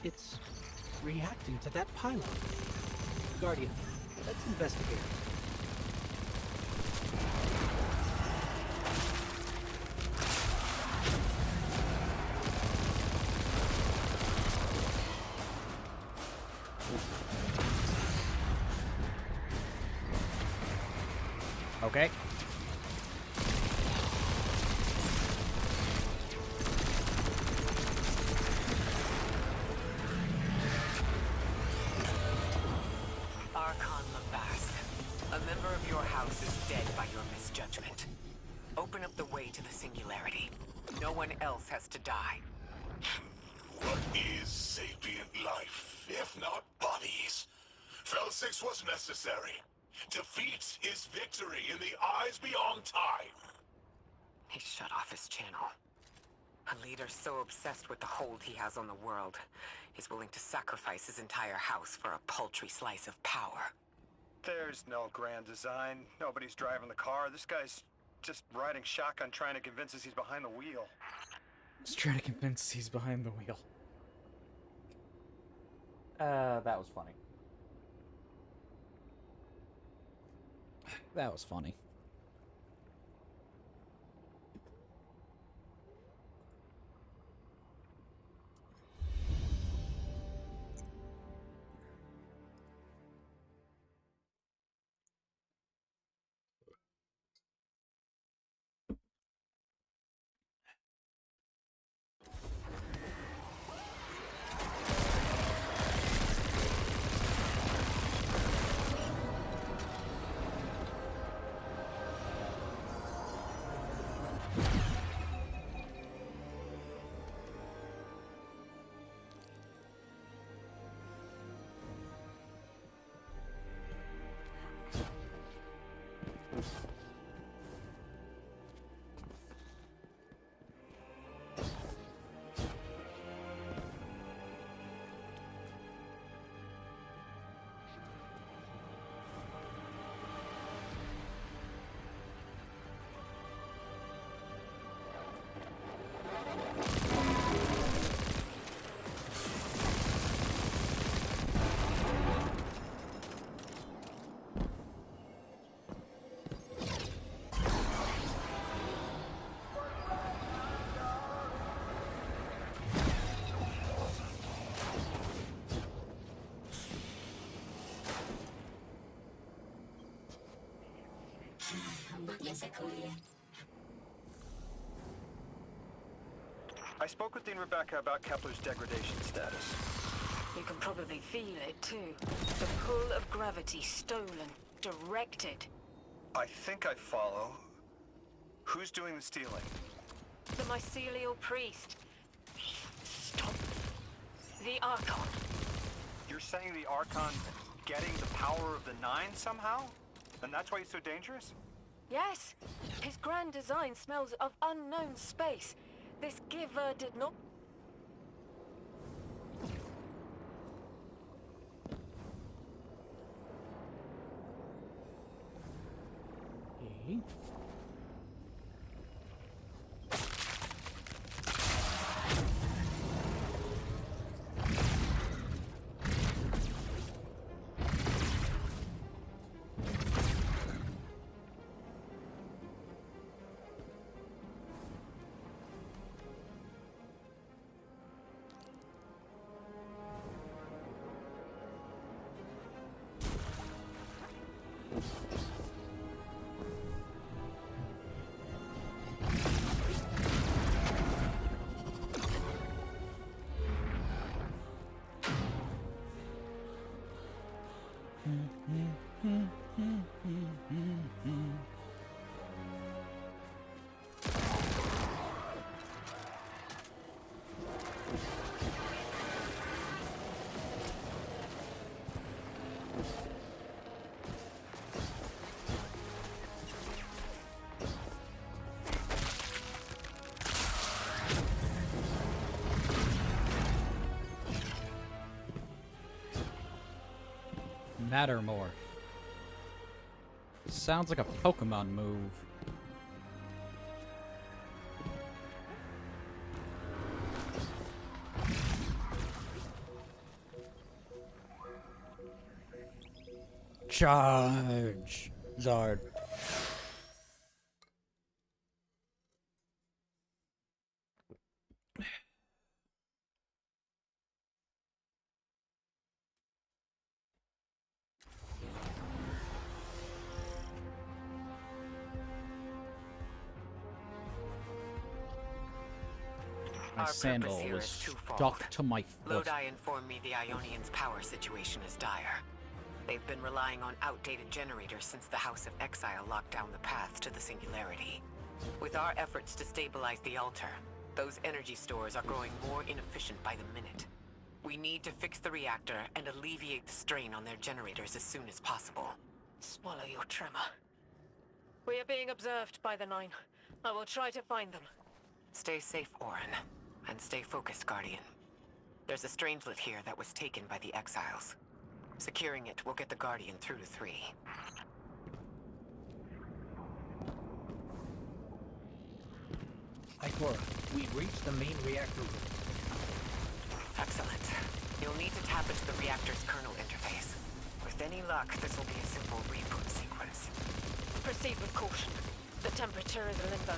It's reacting to that pylon. Guardian, let's investigate. Okay. Archon Lavask, a member of your house is dead by your misjudgment. Open up the way to the singularity. No one else has to die. What is sapient life, if not bodies? Fel 6 was necessary. Defeat is victory in the eyes beyond time. He shut off his channel. A leader so obsessed with the hold he has on the world, he's willing to sacrifice his entire house for a paltry slice of power. There's no grand design. Nobody's driving the car. This guy's just riding shotgun trying to convince us he's behind the wheel. Just trying to convince us he's behind the wheel. That was funny. That was funny. I spoke with Dean Rebecca about Kepler's degradation status. You can probably feel it too. The pull of gravity stolen, directed. I think I follow. Who's doing the stealing? The mycelial priest. Stop. The Archon. You're saying the Archon getting the power of the Nine somehow? And that's why he's so dangerous? Yes. His grand design smells of unknown space. This giver did not... Okay. Mattermore. Sounds like a Pokemon move. Charge, Zard. My Our purpose sandal here was is twofold. stuck to my foot. Lodi informed me the Ionians' power situation is dire. They've been relying on outdated generators since the House of Exile locked down the path to the Singularity. With our efforts to stabilize the altar, those energy stores are growing more inefficient by the minute. We need to fix the reactor and alleviate the strain on their generators as soon as possible. Swallow your tremor. We are being observed by the Nine. I will try to find them. Stay safe, Orin. And stay focused, Guardian. There's a Strangelet here that was taken by the Exiles. Securing it will get the Guardian through to 3. Ikora, we've reached the main reactor room. Excellent. You'll need to tap into the reactor's kernel interface. With any luck, this will be a simple reboot sequence. Proceed with caution. The temperature is a limbo.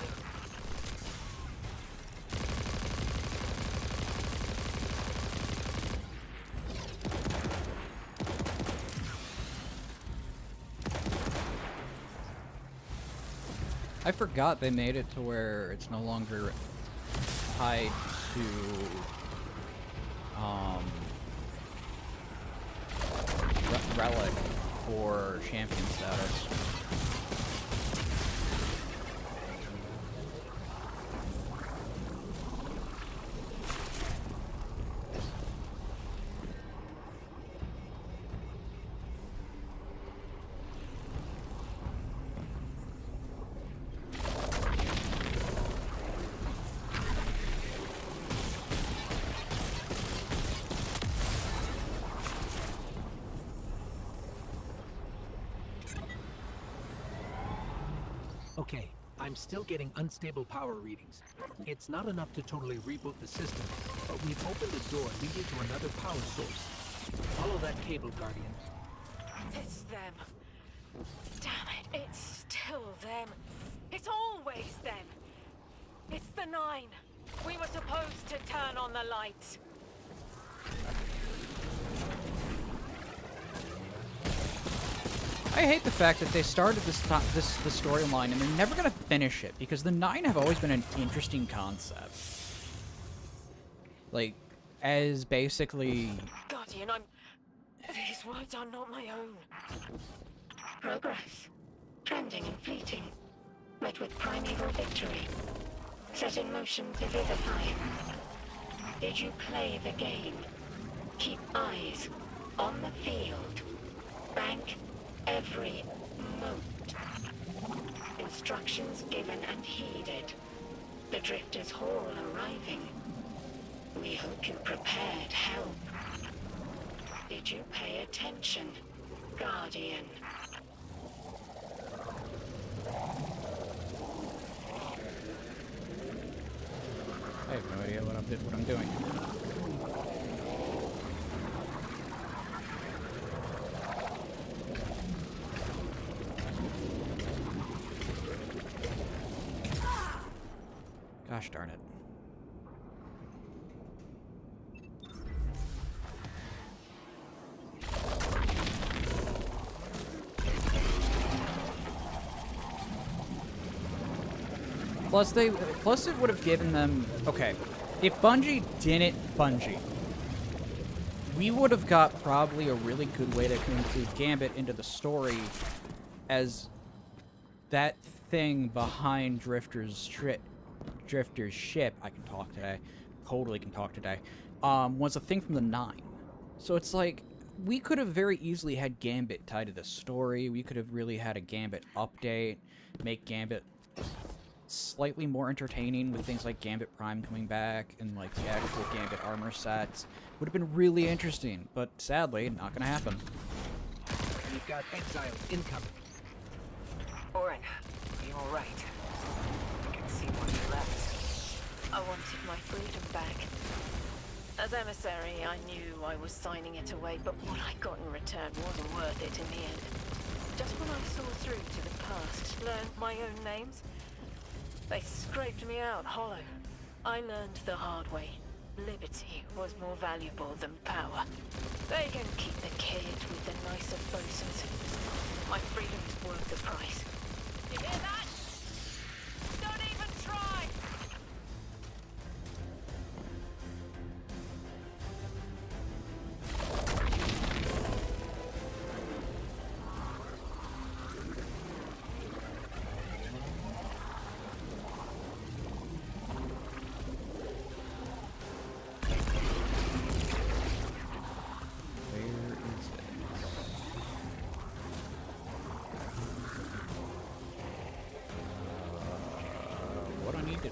I forgot they made it to where it's no longer tied to relic for champion status. Okay, I'm still getting unstable power readings. It's not enough to totally reboot the system, but we've opened a door leading to another power source. Follow that cable, Guardian. It's them. Damn it, it's still them. It's always them. It's the Nine. We were supposed to turn on the lights. I hate the fact that they started the storyline and they're never gonna finish it because the Nine have always been an interesting concept. Like, as basically. Guardian, these words are not my own. Progress. Trending and fleeting. Met with primeval victory. Set in motion to vivify. Did you play the game? Keep eyes on the field. Bank every mote. Instructions given and heeded. The Drifter's Hall arriving. We hope you prepared help. Did you pay attention, Guardian? I have no idea what I'm doing. Gosh darn it. Plus it would have given them, okay, if Bungie didn't Bungie, we would have got probably a really good way to include Gambit into the story as that thing behind Drifter's ship, I can talk today, totally can talk today, was a thing from the Nine. So it's like, we could have very easily had Gambit tied to the story, we could have really had a Gambit update, make Gambit slightly more entertaining with things like Gambit Prime coming back and like the actual Gambit armor sets. Would have been really interesting, but sadly, not gonna happen. We've got exiles incoming. Orin, are you alright? I can see why you left. I wanted my freedom back. As emissary, I knew I was signing it away, but what I got in return wasn't worth it in the end. Just when I saw through to the past, learned my own names, they scraped me out hollow. I learned the hard way. Liberty was more valuable than power. They can keep the kid with the nicer bosuns. My freedom's worth the price. You hear that? Don't even try!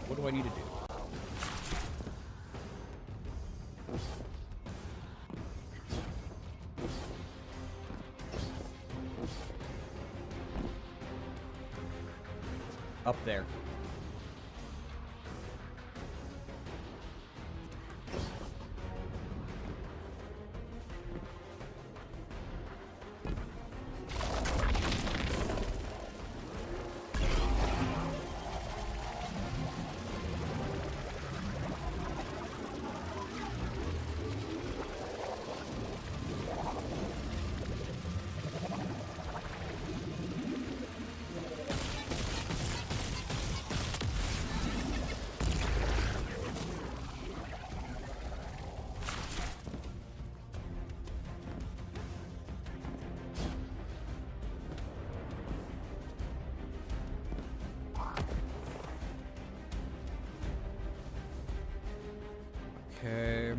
What do I need to do? Up there. Okay.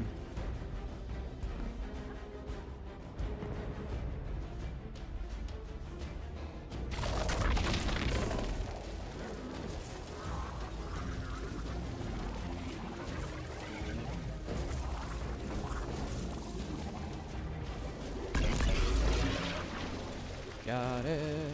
Got it.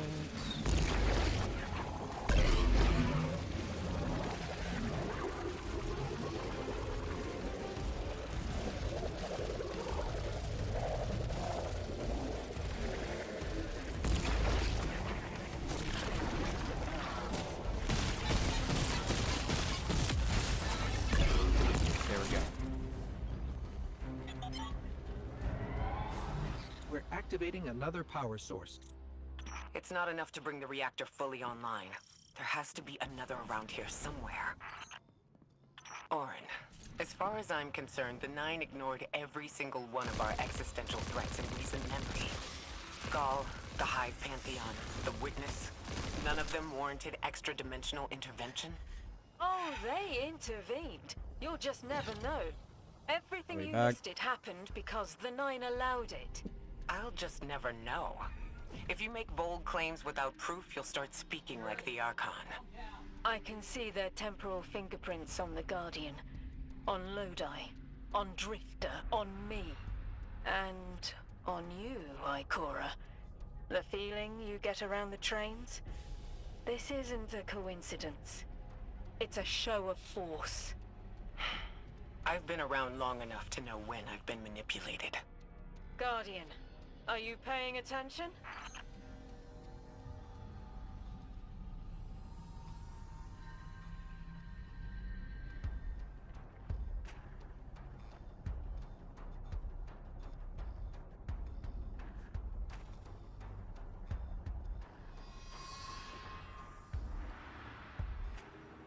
We're activating another power source. It's not enough to bring the reactor fully online. There has to be another around here somewhere. Orin, as far as I'm concerned, the Nine ignored every single one of our existential threats in recent memory. Gaul, the Hive Pantheon, the Witness, none of them warranted extra-dimensional intervention? Oh, they intervened. You'll just never know. Everything you back. listed happened because the Nine allowed it. I'll just never know. If you make bold claims without proof, you'll start speaking like the Archon. I can see their temporal fingerprints on the Guardian, on Lodi, on Drifter, on me, and on you, Ikora. The feeling you get around the trains? This isn't a coincidence. It's a show of force. I've been around long enough to know when I've been manipulated. Guardian, are you paying attention?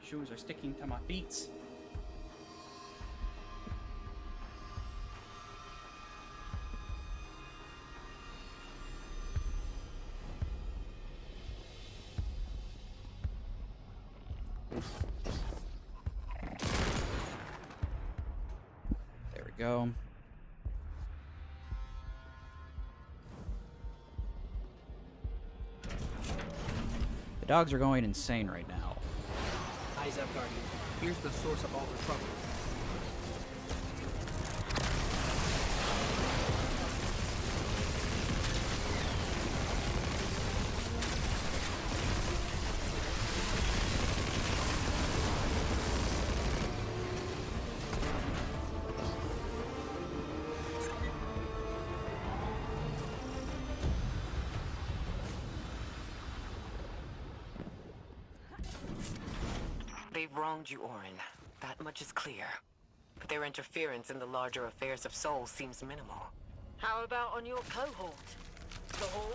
Shoes are sticking to my feet. There we go. The dogs are going insane right now. Eyes up, Guardian. Here's the source of all the trouble. They've wronged you, Orin. That much is clear. But their interference in the larger affairs of Sol seems minimal. How about on your cohort? The Hall?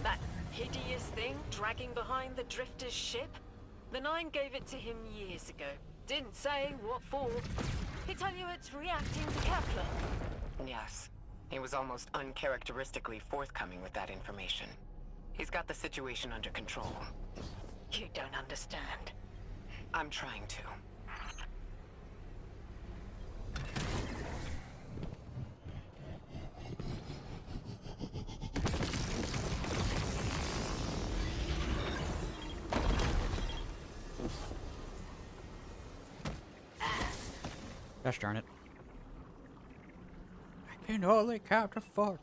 That hideous thing dragging behind the Drifter's ship? The Nine gave it to him years ago. Didn't say what for. He tell you it's reacting to Kepler. Yes. He was almost uncharacteristically forthcoming with that information. He's got the situation under control. You don't understand. I'm trying to. Gosh darn it. I can only count to 4.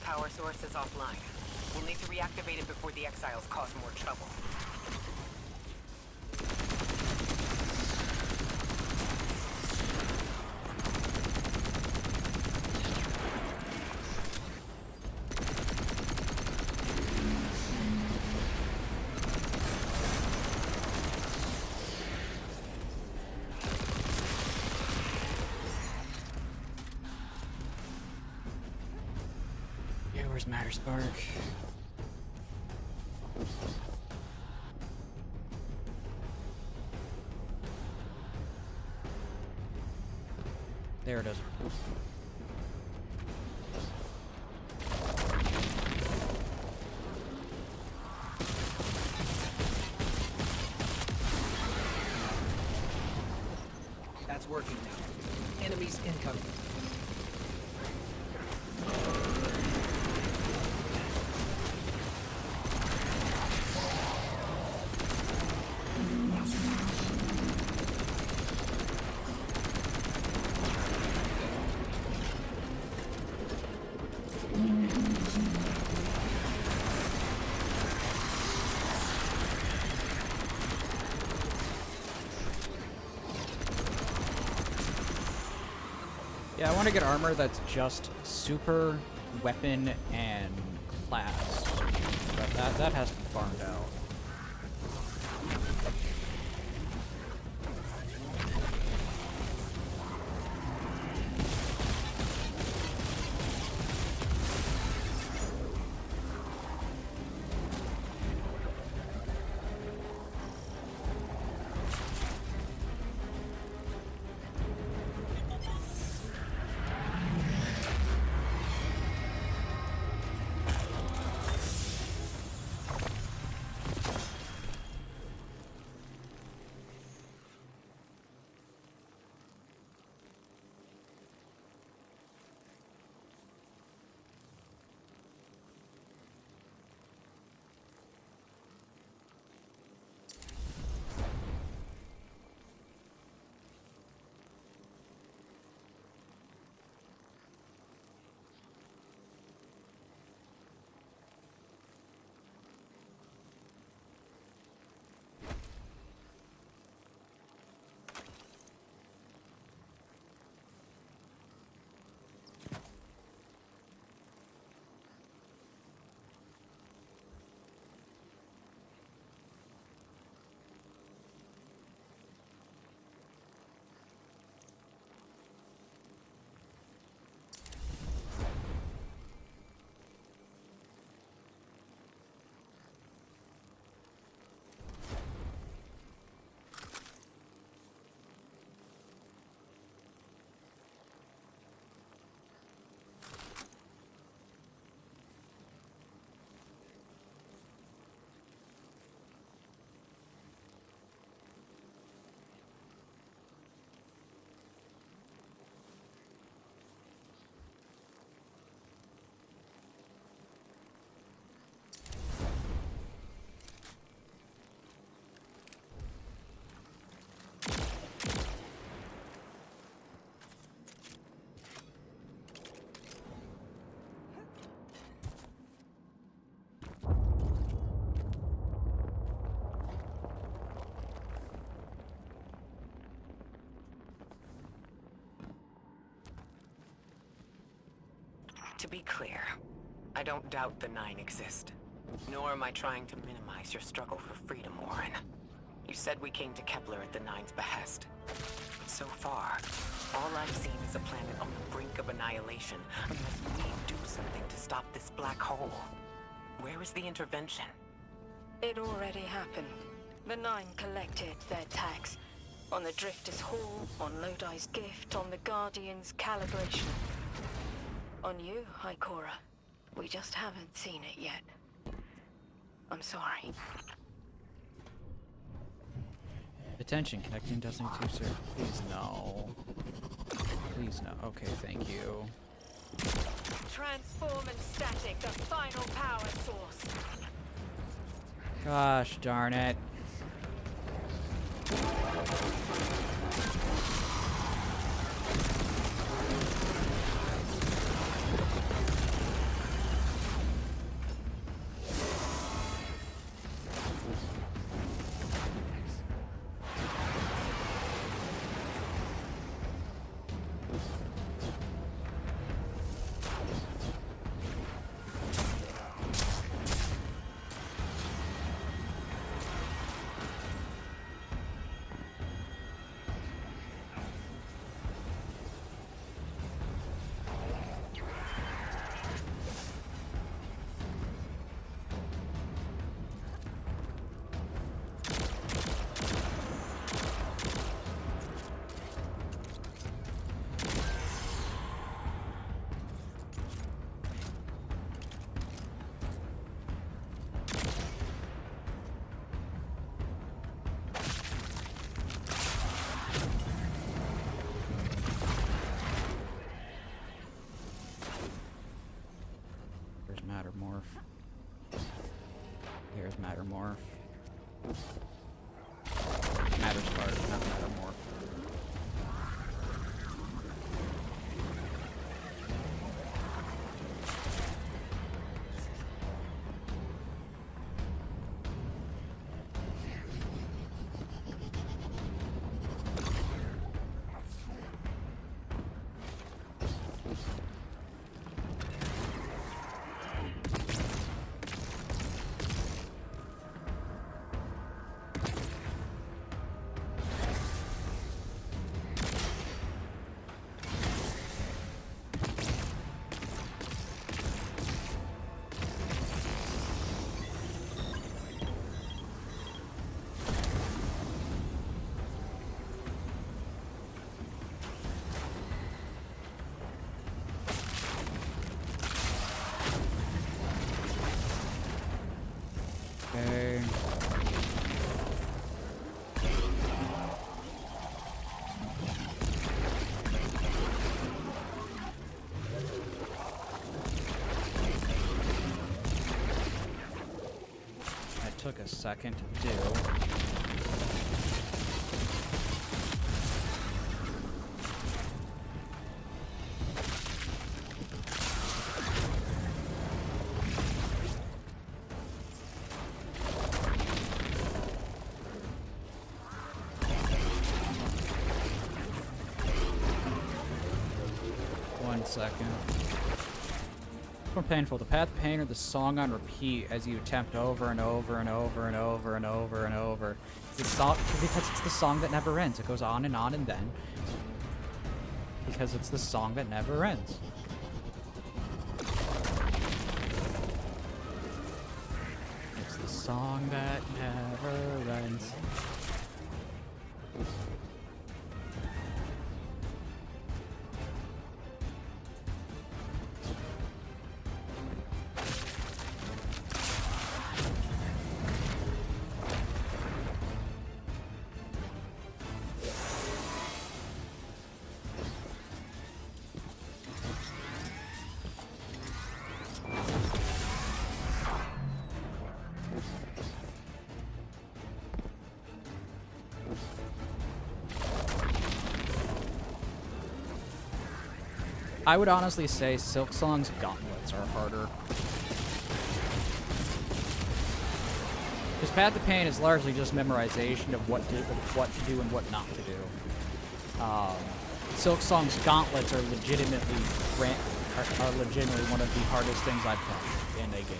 Power source is offline. We'll need to reactivate it before the exiles cause more trouble. Yeah, where's Matterspark? There it is. That's working now. Enemies incoming. Yeah, I want to get armor that's just super, weapon, and class. But that has to be farmed out. be clear. I don't doubt the Nine exist. Nor am I trying to minimize your struggle for freedom, Warren. You said we came to Kepler at the Nine's behest. But so far, all I've seen is a planet on the brink of annihilation unless we do something to stop this black hole. Where is the intervention? It already happened. The Nine collected their tax. On the Drifter's Hall, on Lodi's gift, on the Guardian's calibration. On you, Ikora. We just haven't seen it yet. I'm sorry. Attention, connecting Destiny 2 server. Please no. Please no. Okay, thank you. Transform and static, the final power source. Gosh darn it. Mattermorph. Here's Mattermorph. Matterspark, not Mattermorph. Okay. That took a second to do. Second. More painful, the path of pain or the song on repeat as you attempt over and over and over and over and over and over. It's the song, because it's the song that never ends. It goes on and then. Because it's the song that never ends. It's the song that never ends. I would honestly say Silksong's gauntlets are harder. Because Path of Pain is largely just memorization of what to do and what not to do. Silksong's gauntlets are legitimately are legitimately one of the hardest things I've played in a game.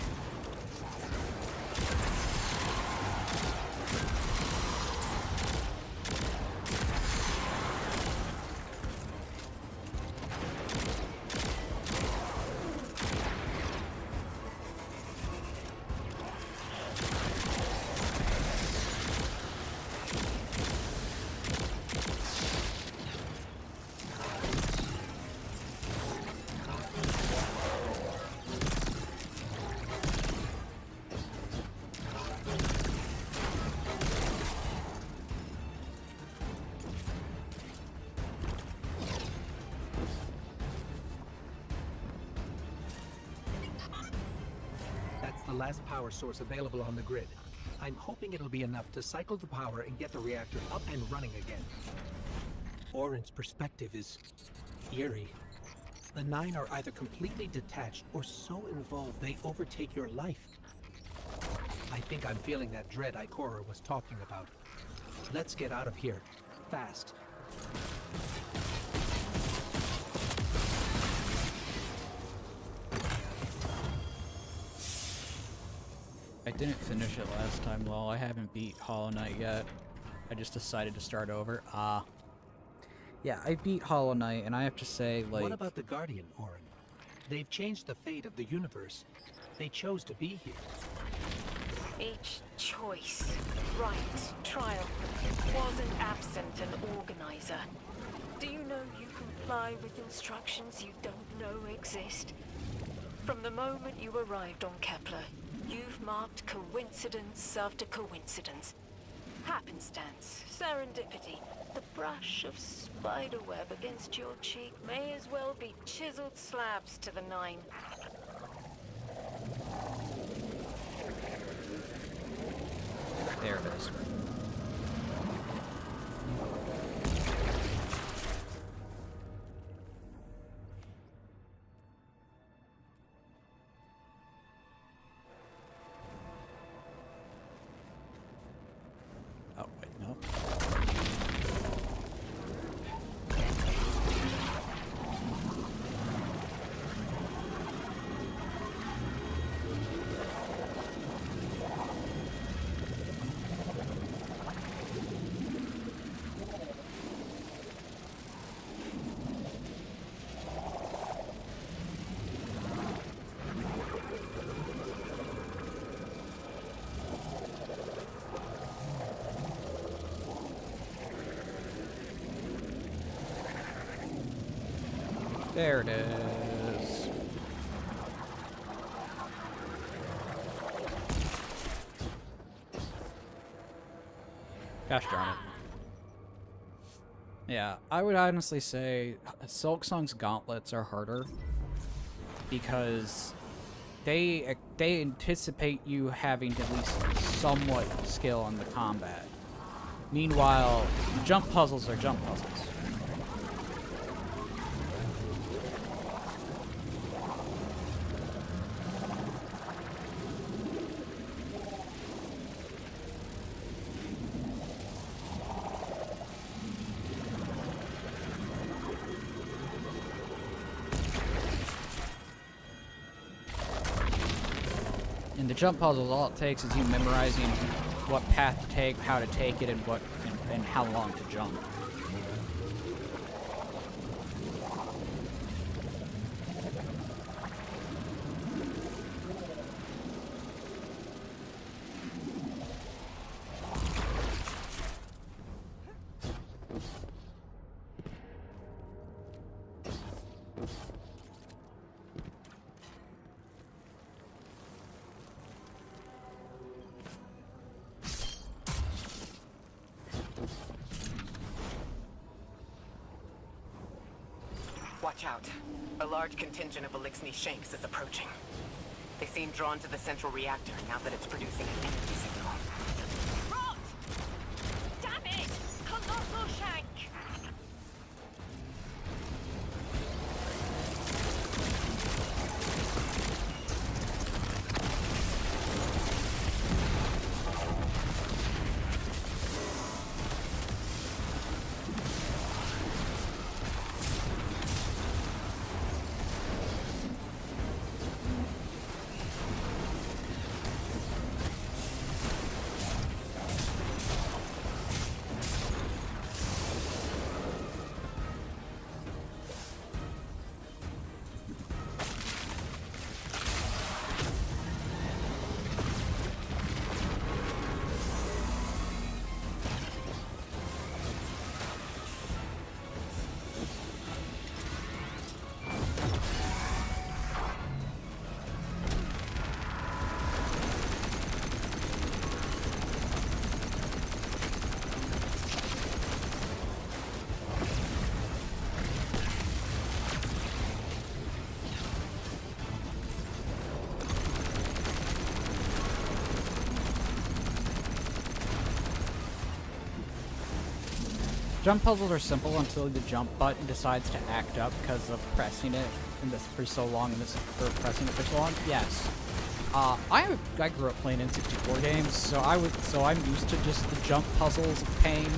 That's the last power source available on the grid. I'm hoping it'll be enough to cycle the power and get the reactor up and running again. Orin's perspective is eerie. The Nine are either completely detached or so involved they overtake your life. I think I'm feeling that dread Ikora was talking about. Let's get out of here. Fast. I didn't finish it last time, lol. I haven't beat Hollow Knight yet. I just decided to start over. Yeah, I beat Hollow Knight, and I have to say, like... What about the Guardian, Orin? They've changed the fate of the universe. They chose to be here. Each choice, right, trial, wasn't absent an organizer. Do you know you comply with instructions you don't know exist? From the moment you arrived on Kepler, you've marked coincidence after coincidence. Happenstance, serendipity, the brush of spiderweb against your cheek may as well be chiseled slabs to the Nine. There it is. Oh, wait, no. There it is. Gosh darn it. Yeah, I would honestly say Silksong's gauntlets are harder because they anticipate you having at least somewhat skill in the combat. Meanwhile, jump puzzles are jump puzzles. In the jump puzzles, all it takes is you memorizing what path to take, how to take it, and and how long to jump. Watch out. A large contingent of Elixni Shanks is approaching. They seem drawn to the central reactor now that it's producing an energy signal. Rot! Damn it! Colossal Shank! Jump puzzles are simple until the jump button decides to act up because of pressing it for so long or pressing it for so long. Yes. I grew up playing N64 games, so I'm used to just the jump puzzles of pain.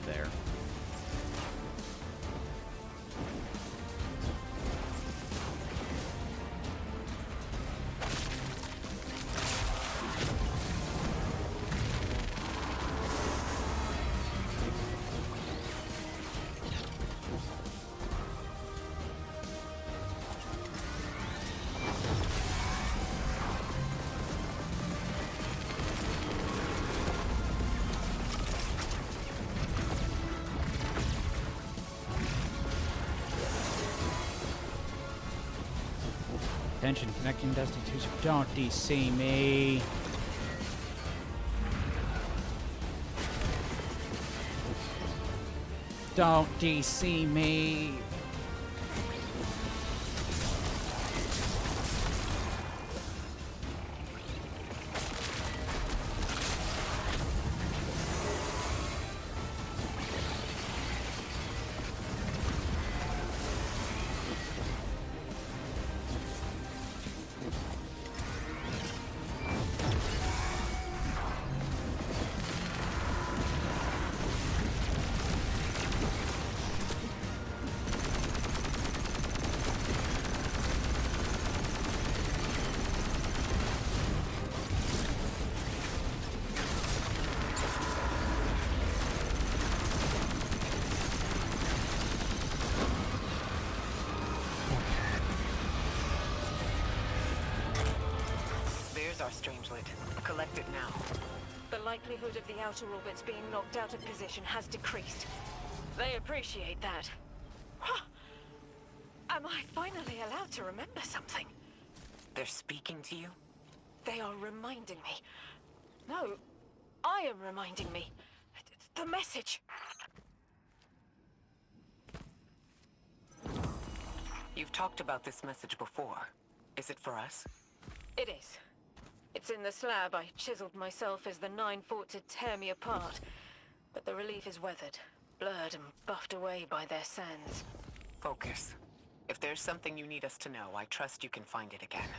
There. Attention, connecting Destiny 2. Don't DC me. Don't DC me. Our Strangelet. Collect it now. The likelihood of the outer orbits being knocked out of position has decreased. They appreciate that. Huh. Am I finally allowed to remember something? They're speaking to you? They are reminding me. No, I am reminding me. The message. You've talked about this message before. Is it for us? It is. It's in the slab I chiseled myself as the Nine fought to tear me apart. But the relief is weathered, blurred and buffed away by their sands. Focus. If there's something you need us to know, I trust you can find it again.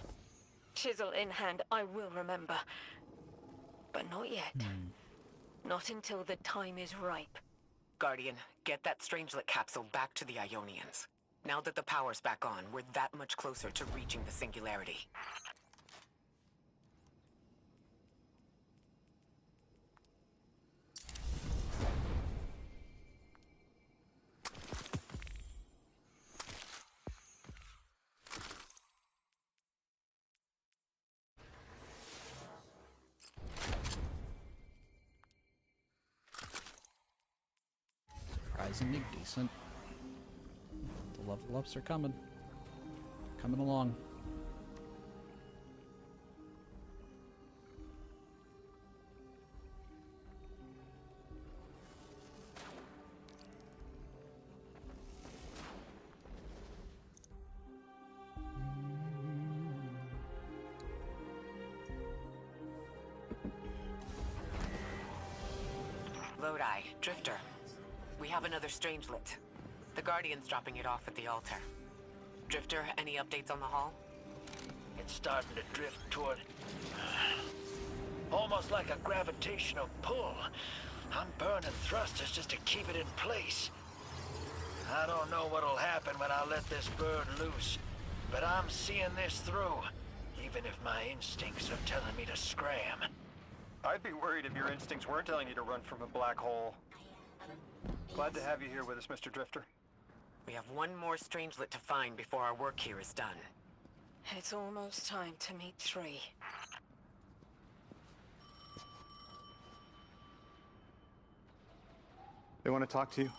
Chisel in hand, I will remember. But not yet. Not until the time is ripe. Guardian, get that Strangelet capsule back to the Ionians. Now that the power's back on, we're that much closer to reaching the Singularity. surprisingly decent. The level ups are coming. Coming along. Lodi, Drifter. We have another Strangelet. The Guardian's dropping it off at the altar. Drifter, any updates on the hull? It's starting to drift toward... almost like a gravitational pull. I'm burning thrusters just to keep it in place. I don't know what'll happen when I let this bird loose, but I'm seeing this through, even if my instincts are telling me to scram. I'd be worried if your instincts weren't telling you to run from a black hole. Glad to have you here with us, Mr. Drifter. We have one more Strangelet to find before our work here is done. It's almost time to meet 3. They want to talk to you.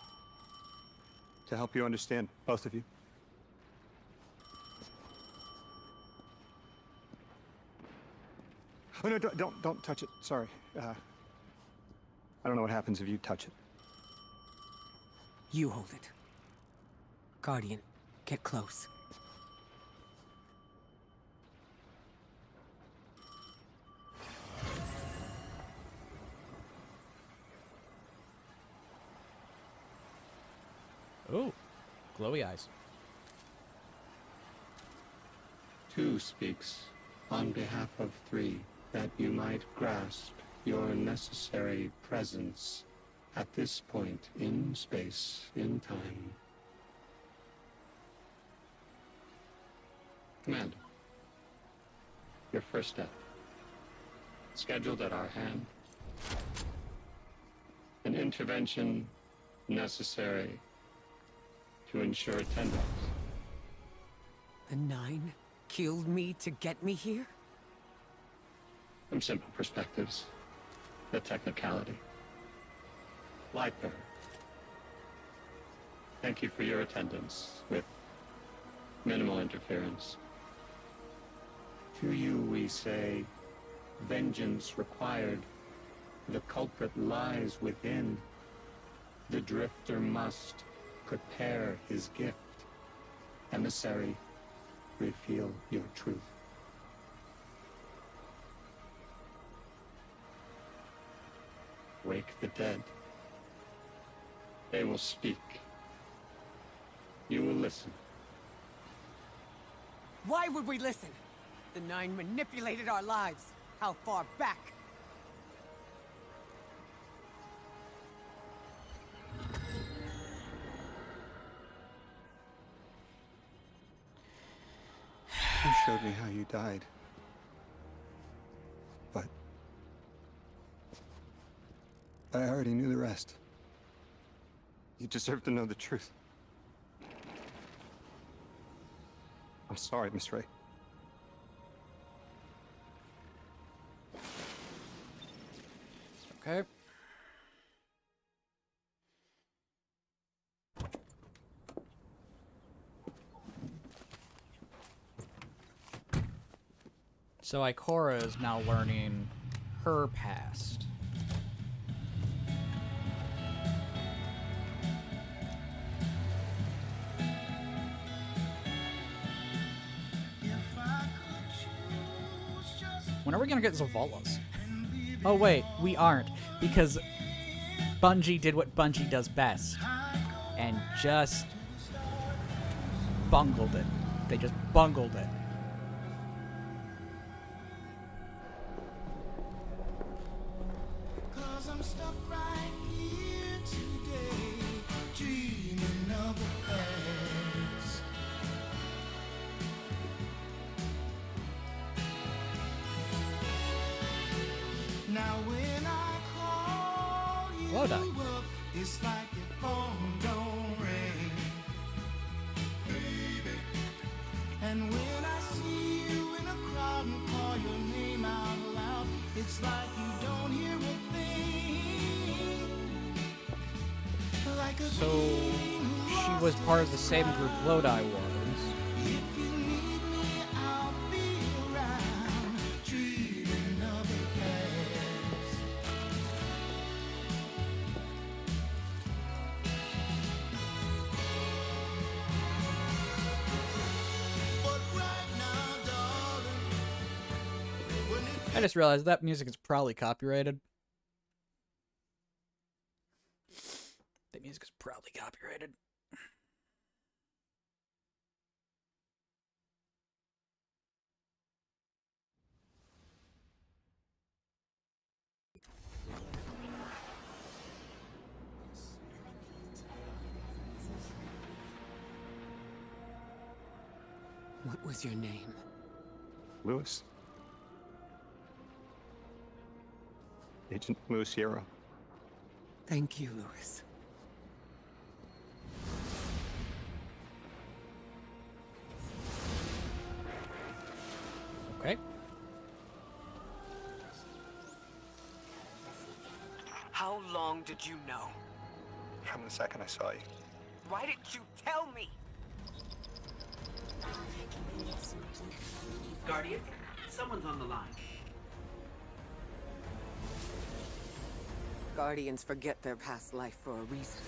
To help you understand, both of you. Oh no, don't touch it. Sorry. I don't know what happens if you touch it. You hold it. Guardian, get close. Ooh, glowy eyes. 2 speaks on behalf of 3 that you might grasp your necessary presence at this point in space, in time. Commander, your first step, scheduled at our hand. An intervention necessary to ensure attendance. The 9 killed me to get me here? From simple perspectives, the technicality. Lightbearer, thank you for your attendance with minimal interference. To you we say, vengeance required. The culprit lies within. The Drifter must prepare his gift. Emissary, reveal your truth. Wake the dead. They will speak. You will listen. Why would we listen? The 9 manipulated our lives. How far back? You showed me how you died. But I already knew the rest. You deserve to know the truth. I'm sorry, Miss Ray. Okay. So Ikora is now learning her past. When are we gonna get Zavalas? Oh wait, we aren't, because Bungie did what Bungie does best, and just bungled it. They just bungled it. Lodi. It's like your phone don't ring, baby. And when I see you in a crowd and call your name out loud, it's like you don't hear a thing. So she was part of the same group Lodi was. I just realized that music is probably copyrighted. That music is probably copyrighted. What was your name? Lewis. Agent Lewis Sierra. Thank you, Lewis. Okay. How long did you know? From the second I saw you. Why didn't you tell me? Guardian, someone's on the line. Guardians forget their past life for a reason.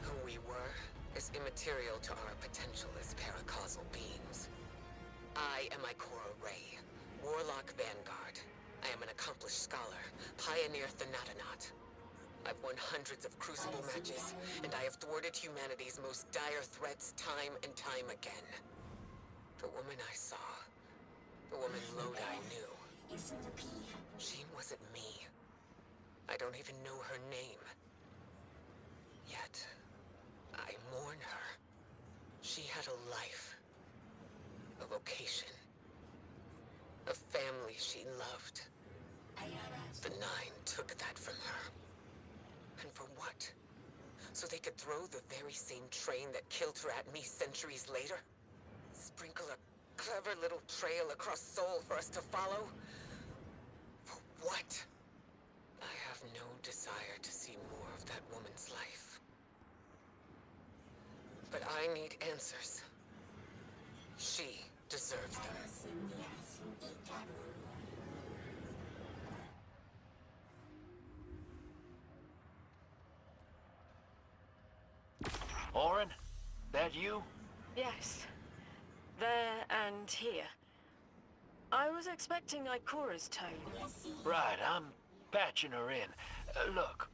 Who we were is immaterial to our potential as paracausal beings. I am Ikora Rey, Warlock Vanguard. I am an accomplished scholar, pioneer Thanatonaut. I've won hundreds of Crucible matches, and I have thwarted humanity's most dire threats time and time again. The woman I saw, the woman Lodi knew, she wasn't me. I don't even know her name. Yet, I mourn her. She had a life, a vocation, a family she loved. The Nine took that from her. And for what? So they could throw the very same train that killed her at me centuries later? Sprinkle a clever little trail across Seoul for us to follow? For what? I have no desire to see more of that woman's life. But I need answers. She deserves them. Orin, that you? Yes. There and here. I was expecting Ikora's tone. Right, I'm patching her in. Look,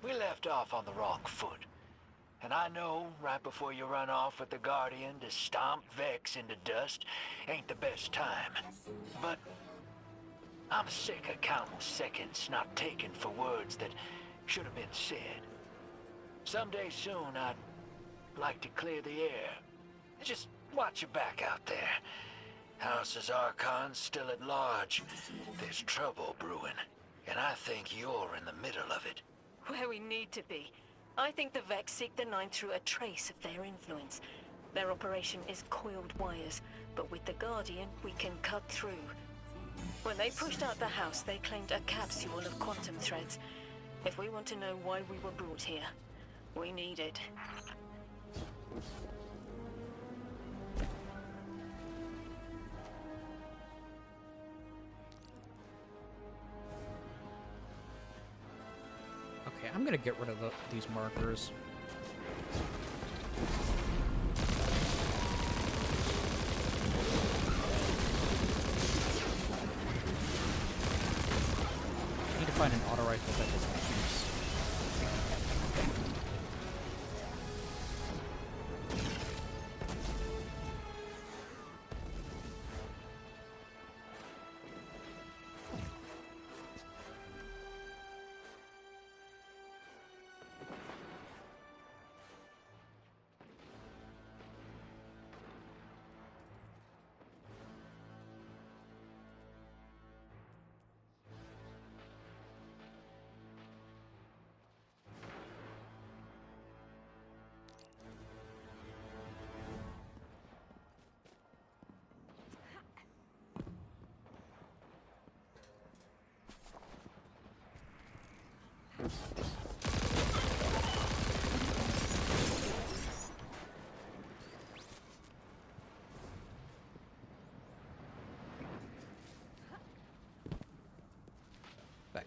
we left off on the wrong foot. And I know right before you run off with the Guardian to stomp Vex into dust ain't the best time. But I'm sick of counting seconds not taken for words that should have been said. Someday soon, I'd like to clear the air. Just watch your back out there. House's Archon's still at large. There's trouble brewing, and I think you're in the middle of it. Where we need to be. I think the Vex seek the Nine through a trace of their influence. Their operation is coiled wires, but with the Guardian, we can cut through. When they pushed out the house, they claimed a capsule of quantum threads. If we want to know why we were brought here, we need it. Okay, I'm gonna get rid of these markers. I need to find an auto rifle that doesn't use.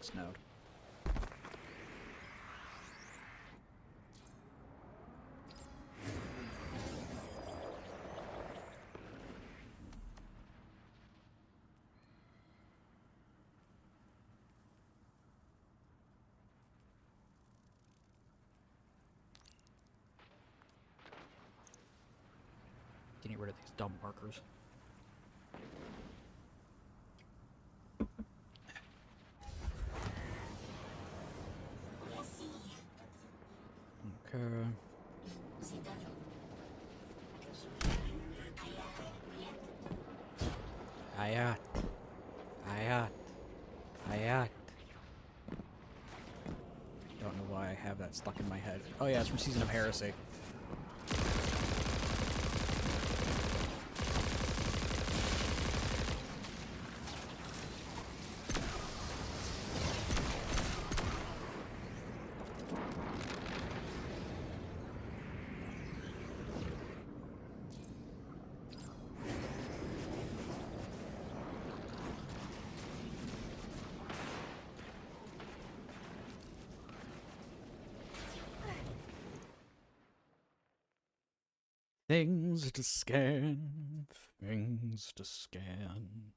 next node. Getting rid of these dumb markers. Okay. Hayat. Hayat. Hayat. Don't know why I have that stuck in my head. Oh yeah, it's from Season of Heresy. Things to scan, things to scan.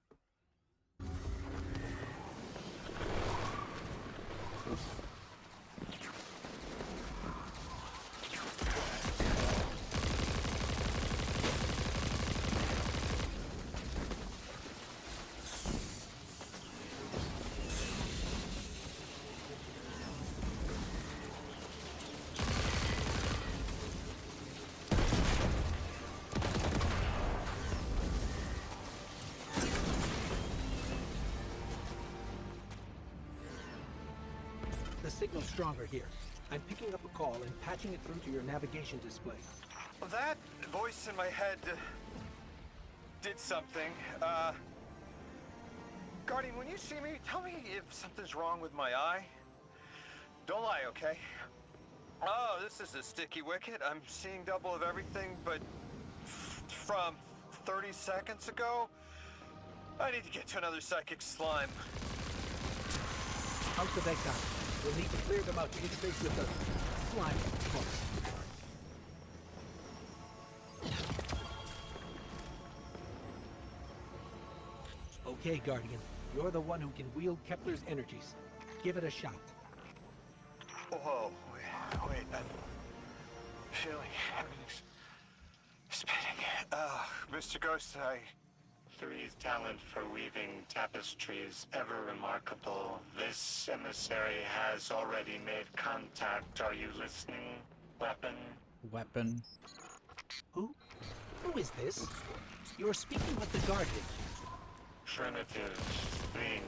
The signal's stronger here. I'm picking up a call and patching it through to your navigation display. Well, that voice in my head did something. Guardian, when you see me, tell me if something's wrong with my eye. Don't lie, okay? Oh, this is a sticky wicket. I'm seeing double of everything, but from 30 seconds ago, I need to get to another psychic slime. How's the vector? We'll need to clear them out to interface with the slime, of course. Okay, Guardian. You're the one who can wield Kepler's energies. Give it a shot. Whoa, wait, I'm feeling everything's spinning. Mr. Ghost, Three's talent for weaving tapestries ever remarkable. This emissary has already made contact. Are you listening, weapon? Weapon. Who is this? You're speaking with the Guardian. Primitive thing.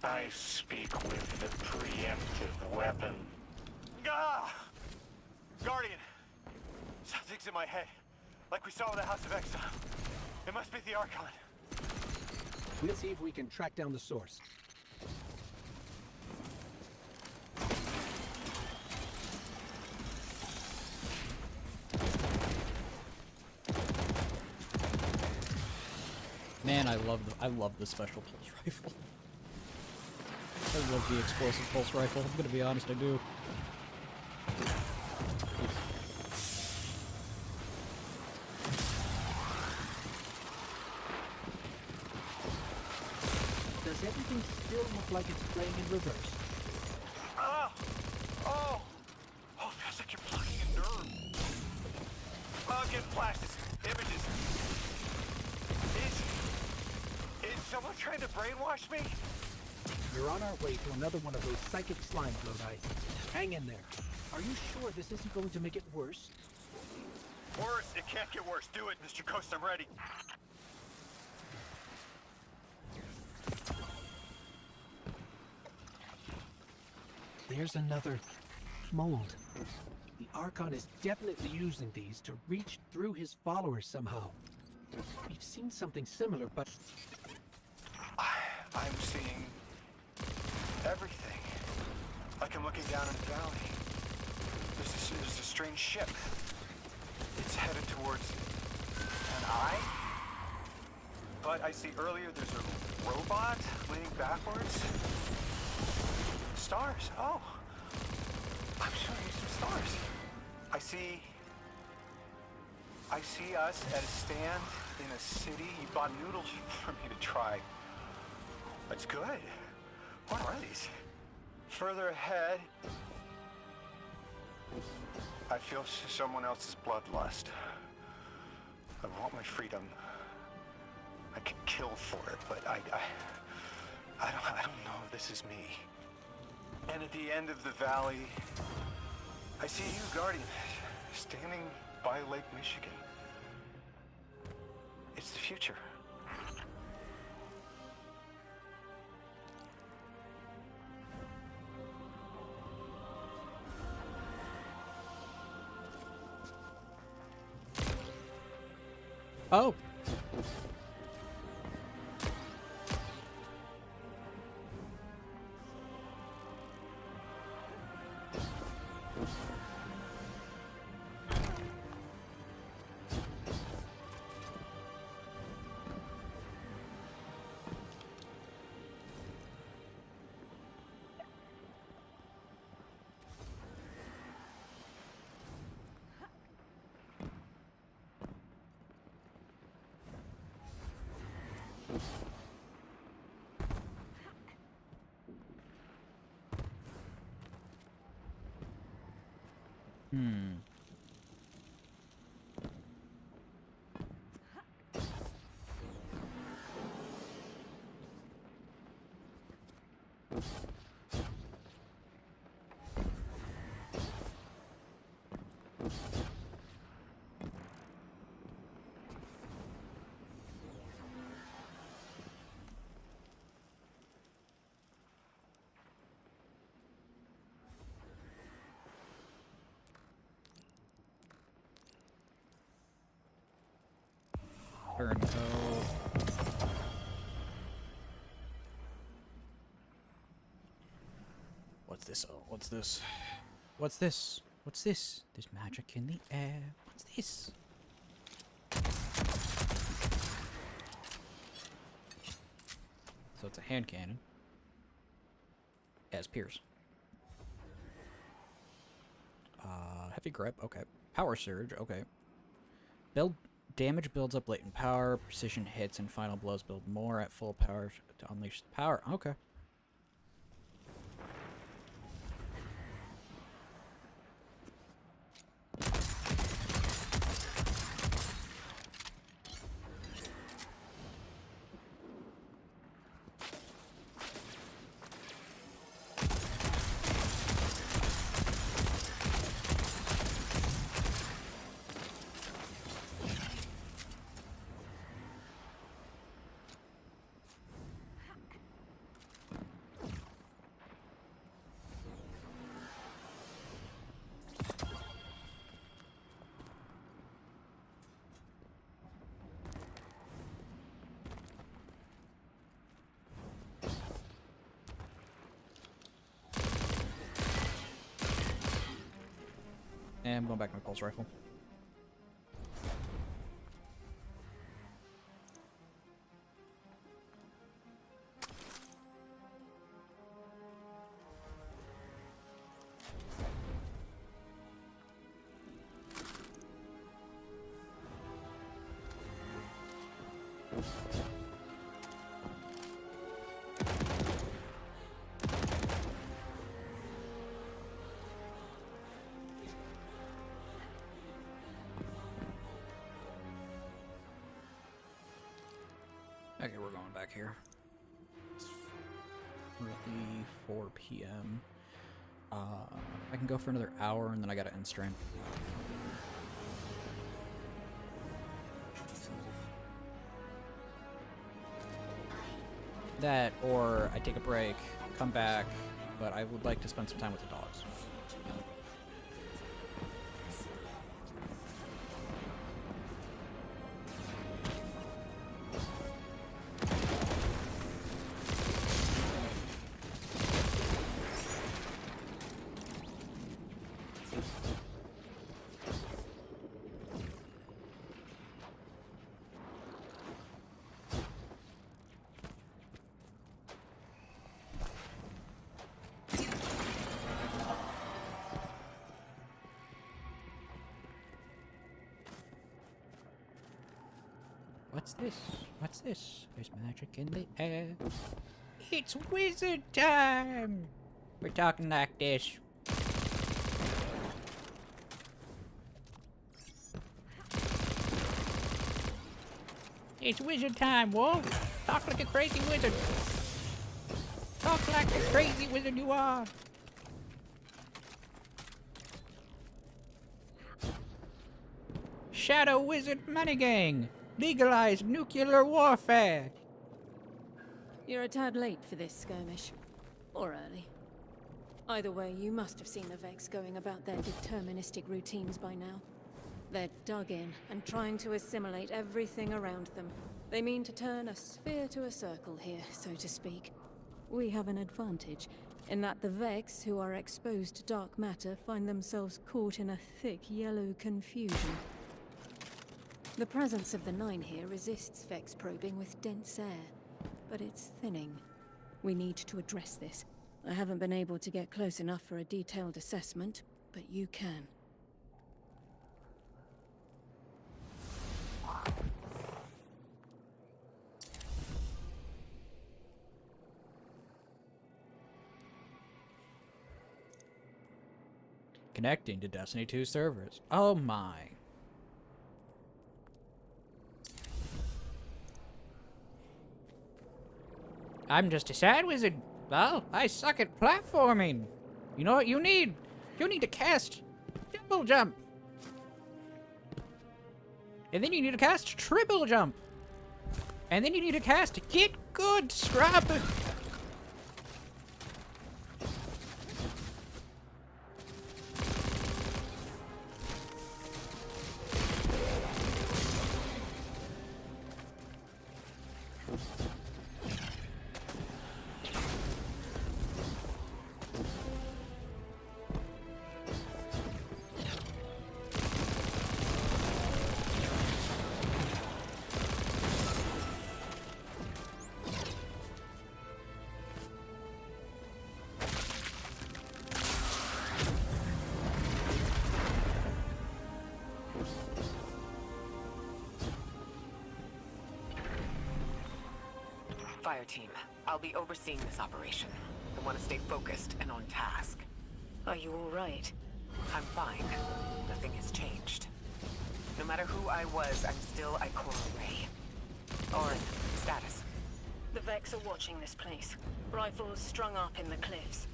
I speak with the preemptive weapon. Ah! Guardian! Something's in my head. Like we saw with the House of Exile. It must be the Archon. We'll see if we can track down the source. Man, I love the special pulse rifle. I love the explosive pulse rifle. I'm gonna be honest, I do. Does everything still look like it's playing in reverse? Oh, feels like you're plugging a nerve. I'm getting flashes, images. Is someone trying to brainwash me? You're on our way to another one of those psychic slime Lodi. Hang in there. Are you sure this isn't going to make it worse? Worse? It can't get worse. Do it, Mr. Ghost. I'm ready. There's another mold. The Archon is definitely using these to reach through his followers somehow. We've seen something similar, but... I'm seeing everything. Like I'm looking down in the valley. There's a strange ship. It's headed towards an eye. But I see earlier there's a robot leaning backwards. stars. Oh, I'm showing you some stars. I see us at a stand in a city. You bought noodles for me to try. That's good. What are these? Further ahead, I feel someone else's bloodlust. I want my freedom. I could kill for it, but I don't know if this is me. And at the end of the valley, I see you, Guardian, standing by Lake Michigan. It's the future. Oh. What's this? Oh, what's this? What's this? What's this? There's magic in the air. What's this? So it's a hand cannon. As Pierce. Heavy grip, okay. Power surge, okay. Damage builds up latent power, precision hits and final blows build more at full power to unleash the power. Okay. And I'm going back to my pulse rifle. Okay, we're going back here. It's really 4 p.m. I can go for another hour and then I gotta end stream. That, or I take a break, come back, but I would like to spend some time with the dogs. What's this? What's this? There's magic in the air. It's wizard time! We're talking like this. It's wizard time, Wolf! Talk like a crazy wizard! Talk like the crazy wizard you are! Shadow Wizard Money Gang! Legalize nuclear warfare! You're a tad late for this skirmish. Or early. Either way, you must have seen the Vex going about their deterministic routines by now. They're dug in and trying to assimilate everything around them. They mean to turn a sphere to a circle here, so to speak. We have an advantage, in that the Vex who are exposed to dark matter find themselves caught in a thick yellow confusion. The presence of the Nine here resists Vex probing with dense air, but it's thinning. We need to address this. I haven't been able to get close enough for a detailed assessment, but you can. Connecting to Destiny 2 servers. Oh my. I'm just a sad wizard. Well, I suck at platforming. You know what you need? You need to cast double jump. And then you need to cast triple jump. And then you need to cast get good scrub. Fire team, I'll be overseeing this operation. I want to stay focused and on task. Are you all right? I'm fine. Nothing has changed. No matter who I was, I'm still Ikora Rey. Orin, status. The Vex are watching this place. Rifles strung up in the cliffs.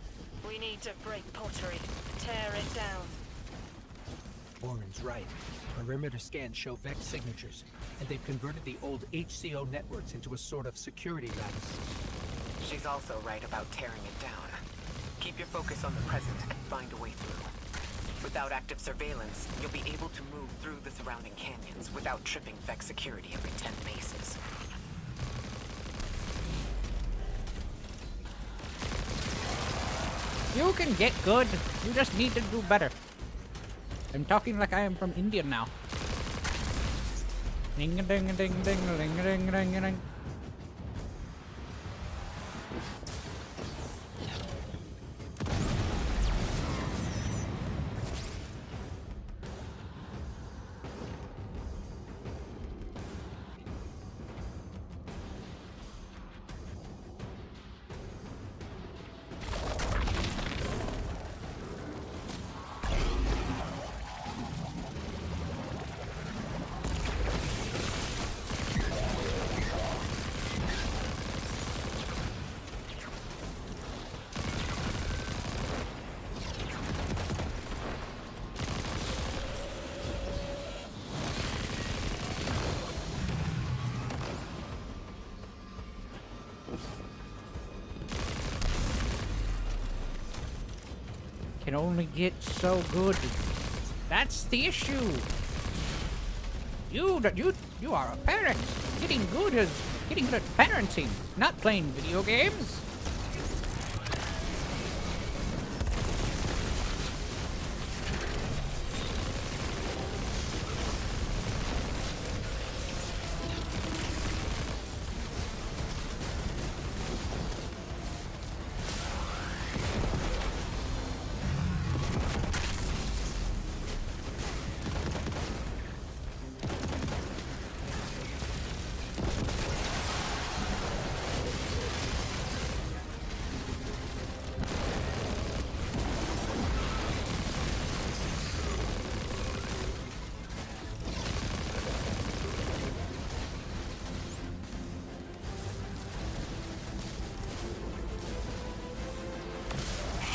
We need to break pottery, tear it down. Orin's right. Perimeter scans show Vex signatures, and they've converted the old HCO networks into a sort of security lattice. She's also right about tearing it down. Keep your focus on the present and find a way through. Without active surveillance, you'll be able to move through the surrounding canyons without tripping Vex security every 10 paces. You can get good. You just need to do better. I'm talking like I am from India now. Ding a ding a ding ding a ding a ding a ding a ding. Can only get so good. That's the issue. You are a parent. Getting good at parenting, not playing video games.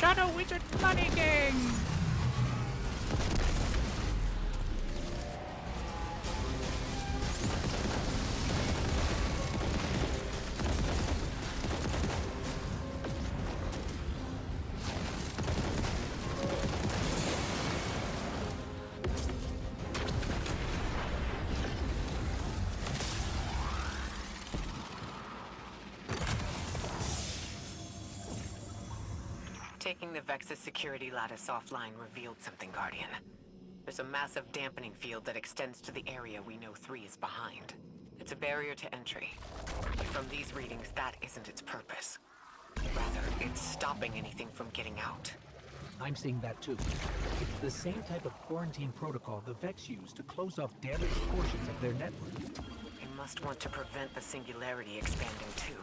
Shadow Wizard Money King! Taking the Vex's security lattice offline revealed something, Guardian. There's a massive dampening field that extends to the area we know 3 is behind. It's a barrier to entry. But from these readings, that isn't its purpose. Rather, it's stopping anything from getting out. I'm seeing that too. It's the same type of quarantine protocol the Vex use to close off damaged portions of their network. They must want to prevent the singularity expanding too.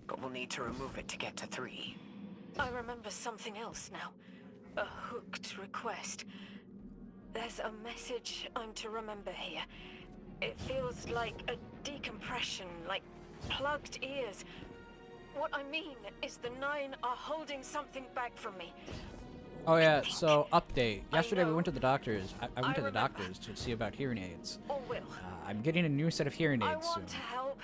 But we'll need to remove it to get to 3. I remember something else now. A hooked request. There's a message I'm to remember here. It feels like a decompression, like plugged ears. What I mean is the 9 are holding something back from me. Oh yeah, so update. Yesterday we went to the doctors. I went to the doctors to see about hearing aids. Or will. I'm getting a new set of hearing I aids soon. want to help.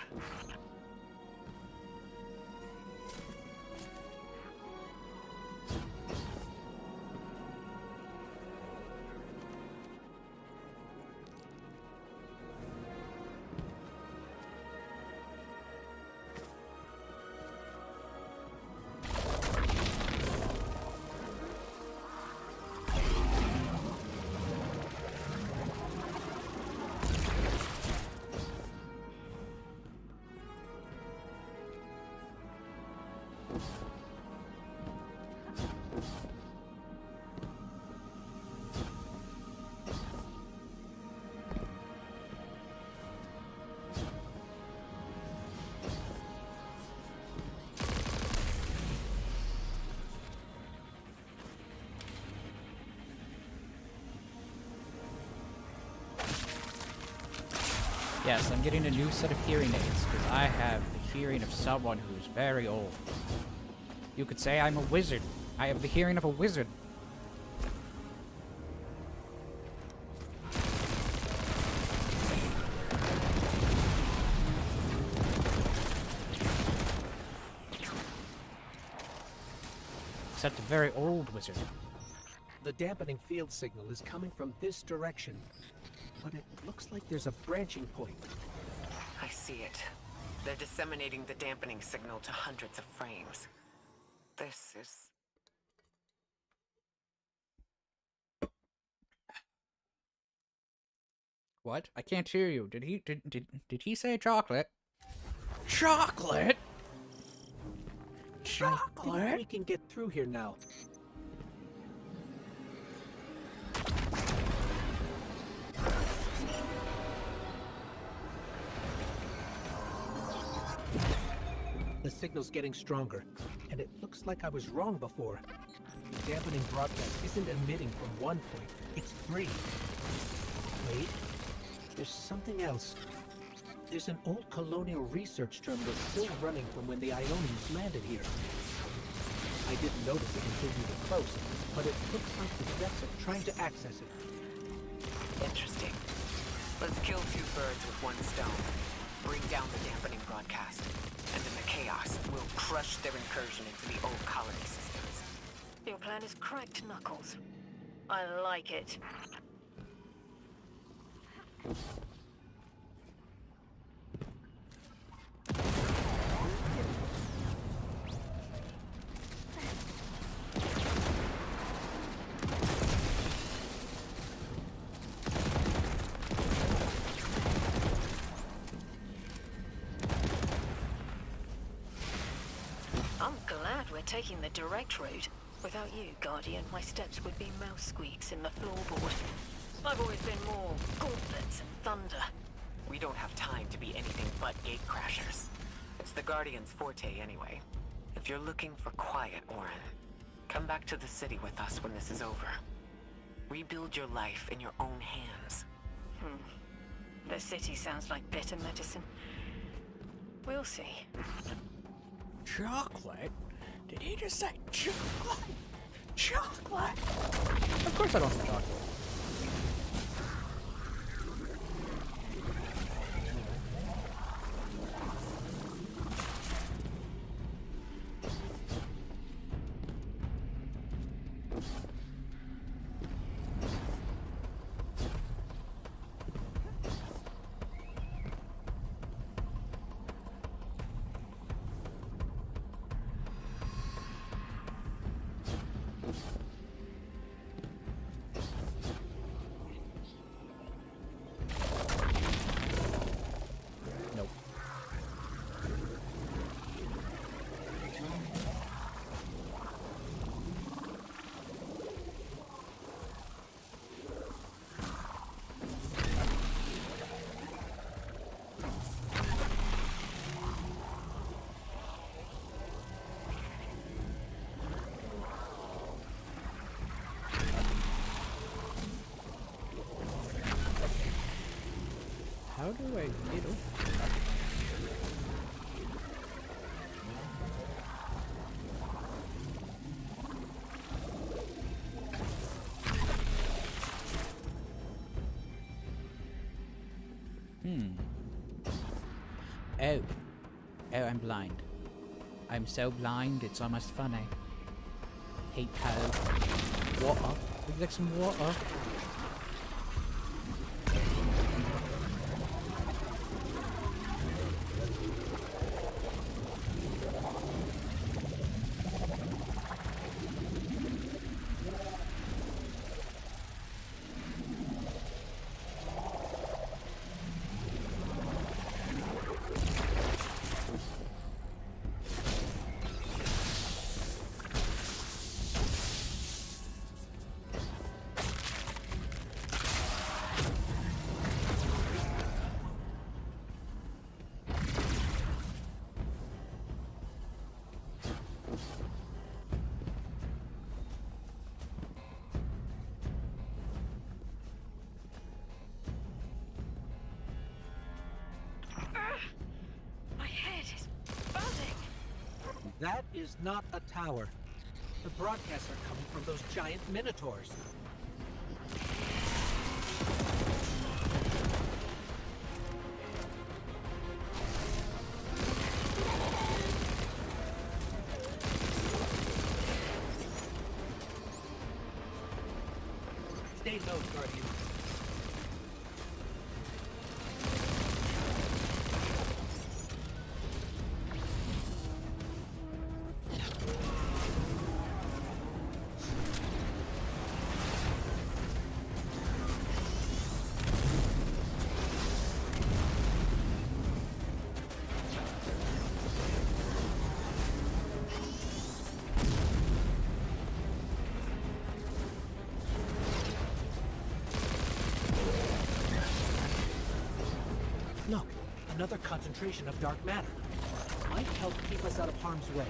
Yes, I'm getting a new set of hearing aids because I have the hearing of someone who's very old. You could say I'm a wizard. I have the hearing of a wizard. Except a very old wizard. The dampening field signal is coming from this direction, but it looks like there's a branching point. I see it. They're disseminating the dampening signal to hundreds of frames. This is... What? I can't hear you. Did he say chocolate? Chocolate? I think we can get through here now. The signal's getting stronger, and it looks like I was wrong before. The dampening broadcast isn't emitting from 1 point, it's 3. Wait, there's something else. There's an old colonial research terminal still running from when the Ionians landed here. I didn't notice it until we were close, but it looks like the Vex are trying to access it. Interesting. Let's kill 2 birds with 1 stone. Bring down the dampening broadcast. And in the chaos, we'll crush their incursion into the old colony systems. Your plan is cracked, Knuckles. I like it. I'm glad we're taking the direct route. Without you, Guardian, my steps would be mouse squeaks in the floorboard. I've always been more gauntlets and thunder. We don't have time to be anything but gate crashers. It's the Guardian's forte anyway. If you're looking for quiet, Orin, come back to the city with us when this is over. Rebuild your life in your own hands. The city sounds like bitter medicine. We'll see. Chocolate? Did he just say chocolate? Chocolate. Of course I don't have chocolate. Nope. How do I get over? Oh. Oh, I'm blind. I'm so blind, it's almost funny. Heat ho. Water. Would you like some water? My head is buzzing. That is not a tower. The broadcasts are coming from those giant minotaurs. Stay low, Guardian. Look, another concentration of dark matter. Might help keep us out of harm's way.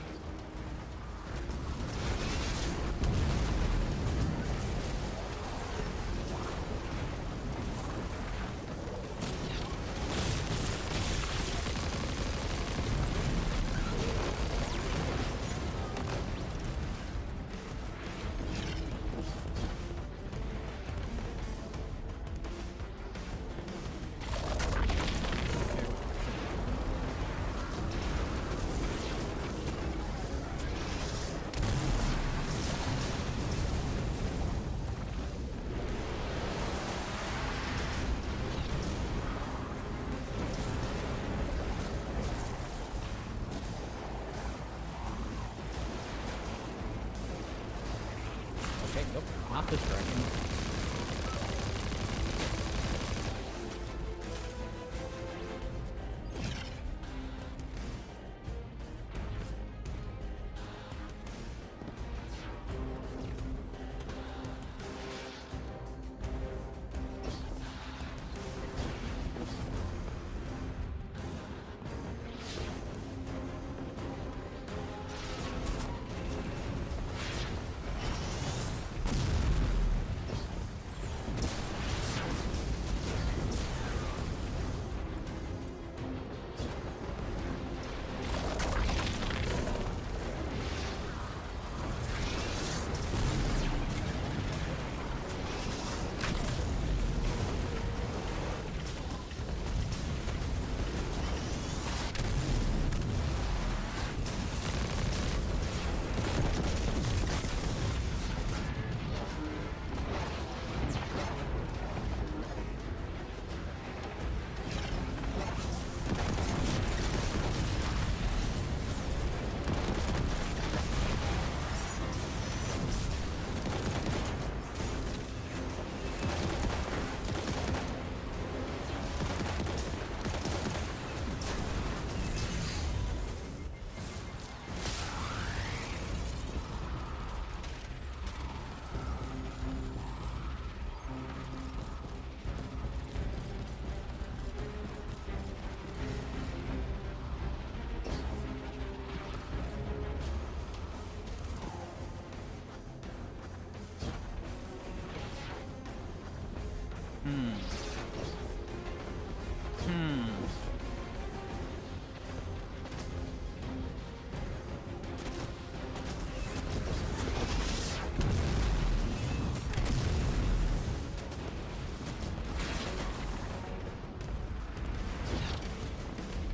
Okay, nope, not this direction.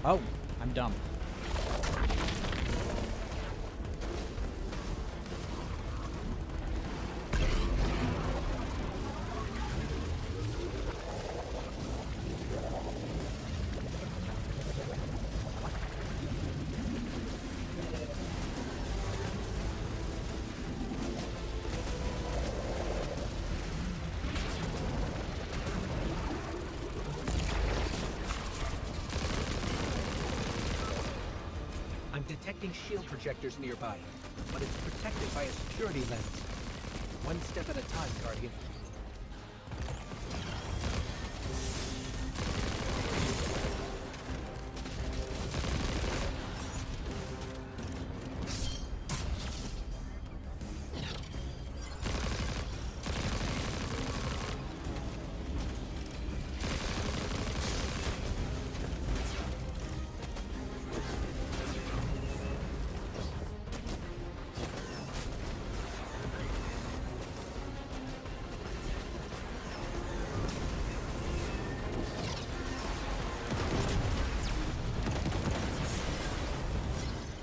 Oh, I'm dumb. I'm detecting shield projectors nearby, but it's protected by a security lens. One step at a time, Guardian.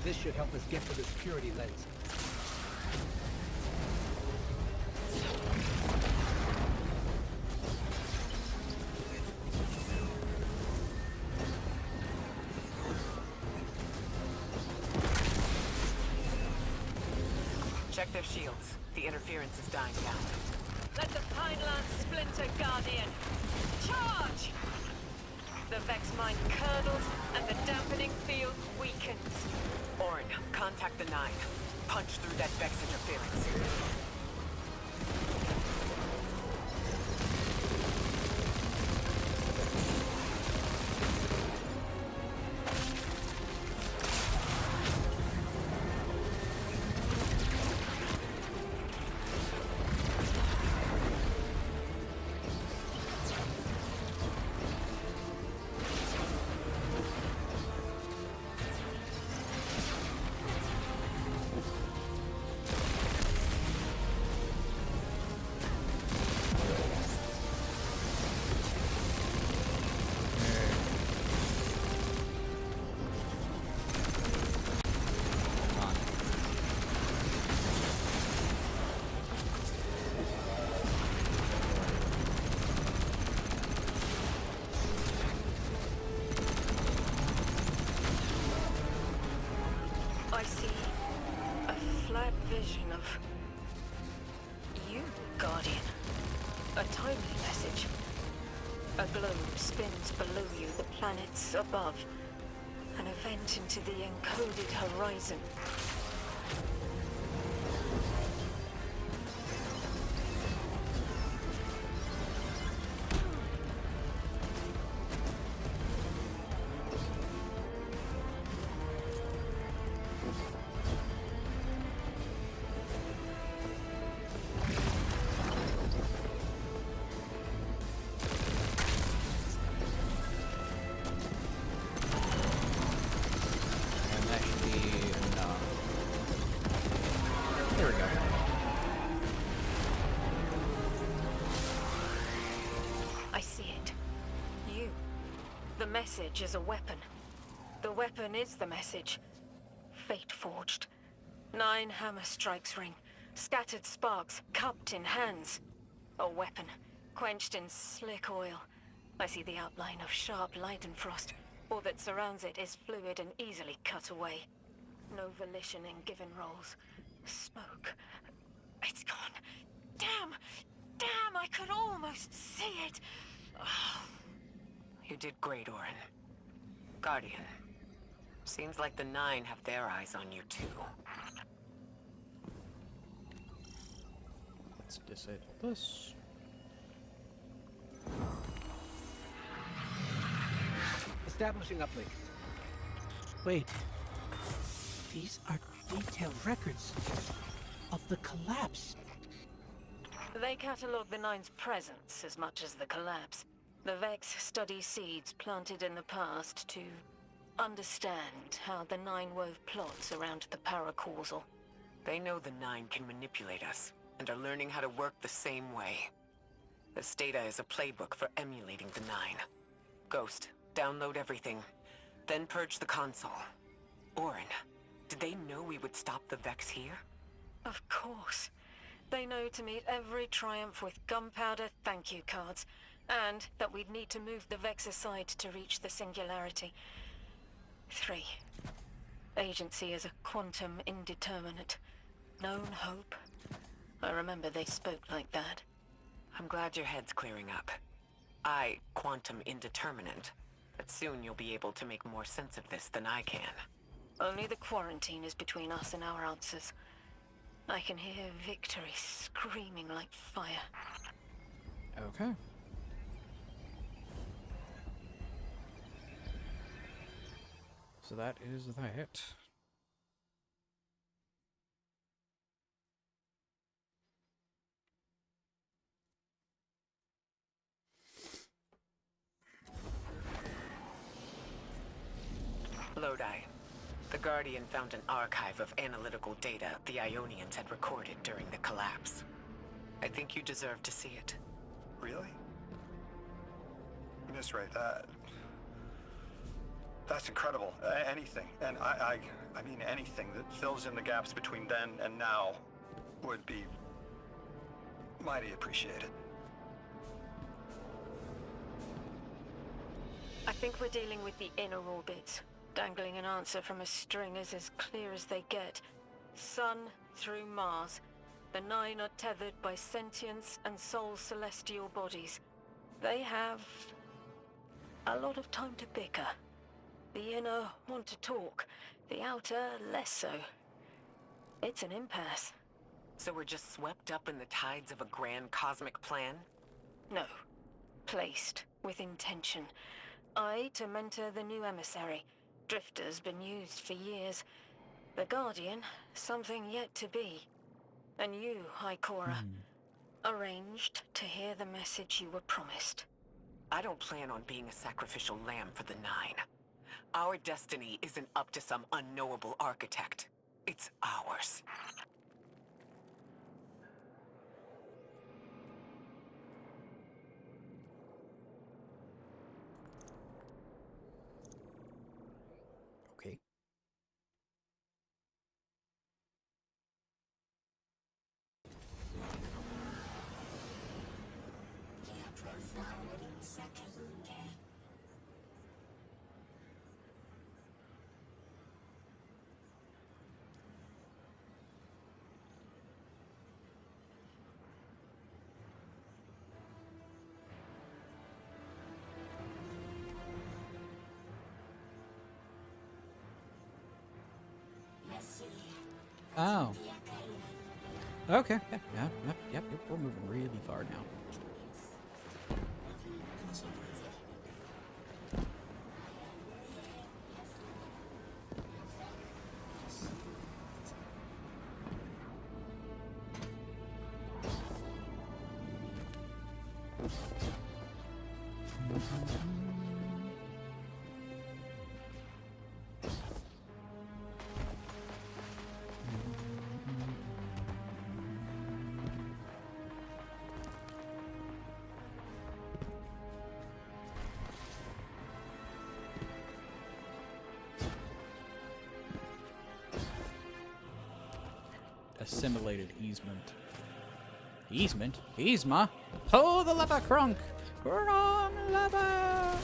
This should help us get to the security lens. Check their shields. The interference is dying down. Let the Pine Lance splinter, Guardian. Charge! The Vex mind curdles and the dampening field weakens. Orin, contact the Nine. Punch through that Vex interference. I see a flat vision of you, Guardian. A timely message. A globe spins below you, the planets above. An event into the encoded horizon. And that should be enough. There we go. I see it. You. The message is a weapon. The weapon is the message. Fate forged. 9 hammer strikes ring. Scattered sparks, cupped in hands. A weapon, quenched in slick oil. I see the outline of sharp Leidenfrost. All that surrounds it is fluid and easily cut away. No volition in given roles. Smoke. It's gone. Damn! Damn, I could almost see it! Oh. You did great, Orin. Guardian. Seems like the Nine have their eyes on you, too. Let's disable this. Establishing uplink. Wait. These are detailed records of the collapse. They catalogue the Nine's presence as much as the collapse. The Vex study seeds planted in the past to understand how the Nine wove plots around the paracausal. They know the Nine can manipulate us, and are learning how to work the same way. This data is a playbook for emulating the Nine. Ghost, download everything. Then purge the console. Orin, did they know we would stop the Vex here? Of course. They know to meet every triumph with gunpowder thank you cards, and that we'd need to move the Vex aside to reach the Singularity. 3. Agency is a quantum indeterminate. Known hope. I remember they spoke like that. I'm glad your head's clearing up. Quantum indeterminate. But soon you'll be able to make more sense of this than I can. Only the quarantine is between us and our answers. I can hear victory screaming like fire. Okay. So that is that. Lodi. The Guardian found an archive of analytical data the Ionians had recorded during the collapse. I think you deserve to see it. Really? Miss Ray, that's incredible. Anything, and I mean anything that fills in the gaps between then and now would be mighty appreciated. I think we're dealing with the inner orbits. Dangling an answer from a string is as clear as they get. Sun through Mars. The 9 are tethered by sentience and soul celestial bodies. They have a lot of time to bicker. The inner want to talk, the outer less so. It's an impasse. So we're just swept up in the tides of a grand cosmic plan? No. Placed with intention. I to mentor the new emissary. Drifter's been used for years. The Guardian, something yet to be. And you, Ikora, arranged to hear the message you were promised. I don't plan on being a sacrificial lamb for the 9. Our destiny isn't up to some unknowable architect. It's ours. Okay. Oh. Okay. Yep. We're moving really far now. Assimilated easement. Easement? Yzma? Pull the lever, Kronk! Wrong lever!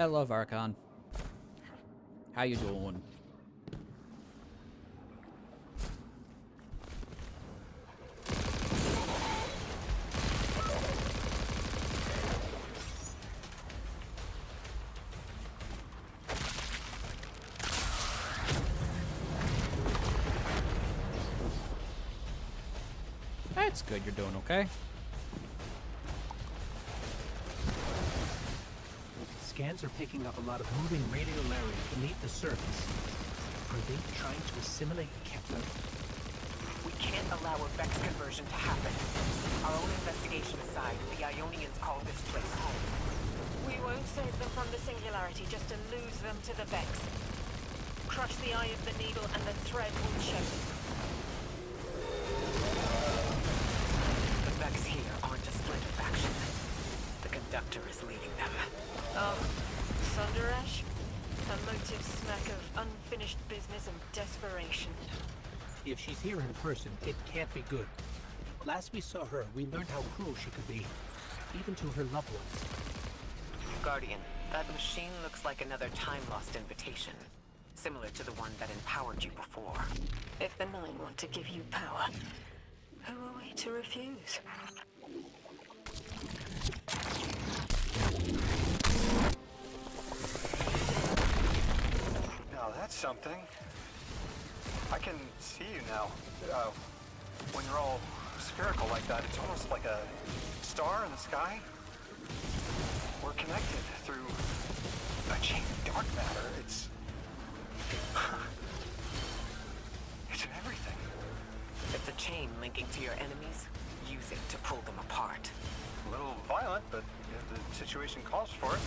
Hello, Varkon. How you doing? That's good, you're doing okay. Scans are picking up a lot of moving radial area beneath the surface. Are they trying to assimilate Kepler? We can't allow a Vex conversion to happen. Our own investigation aside, the Ionians call this place home. We won't save them from the singularity just to lose them to the Vex. Crush the eye of the needle and the thread will show. The Vex here aren't a splinter faction. The conductor is leading them. Sundarash? A motive smack of unfinished business and desperation. If she's here in person, it can't be good. Last we saw her, we learned how cruel she could be, even to her loved ones. Guardian, that machine looks like another time-lost invitation. Similar to the one that empowered you before. If the Nine want to give you power, who are we to refuse? Now that's something. I can see you now. When you're all spherical like that, it's almost like a star in the sky. We're connected through a chain of dark matter. It's in everything. It's a chain linking to your enemies. Use it to pull them apart. A little violent, but if the situation calls for it.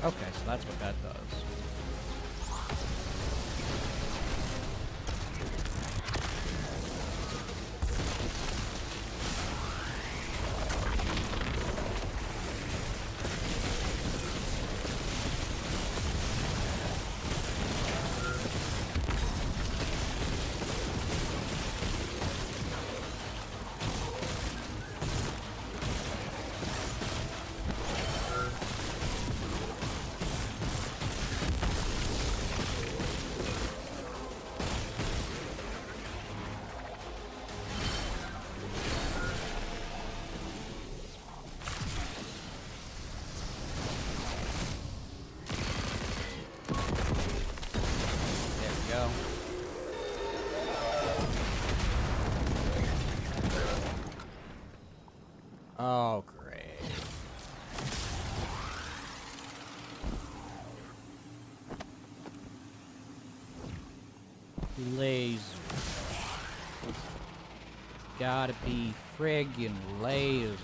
Okay, so that's what that does. Oh, great. Lasers. Gotta be friggin' lasers.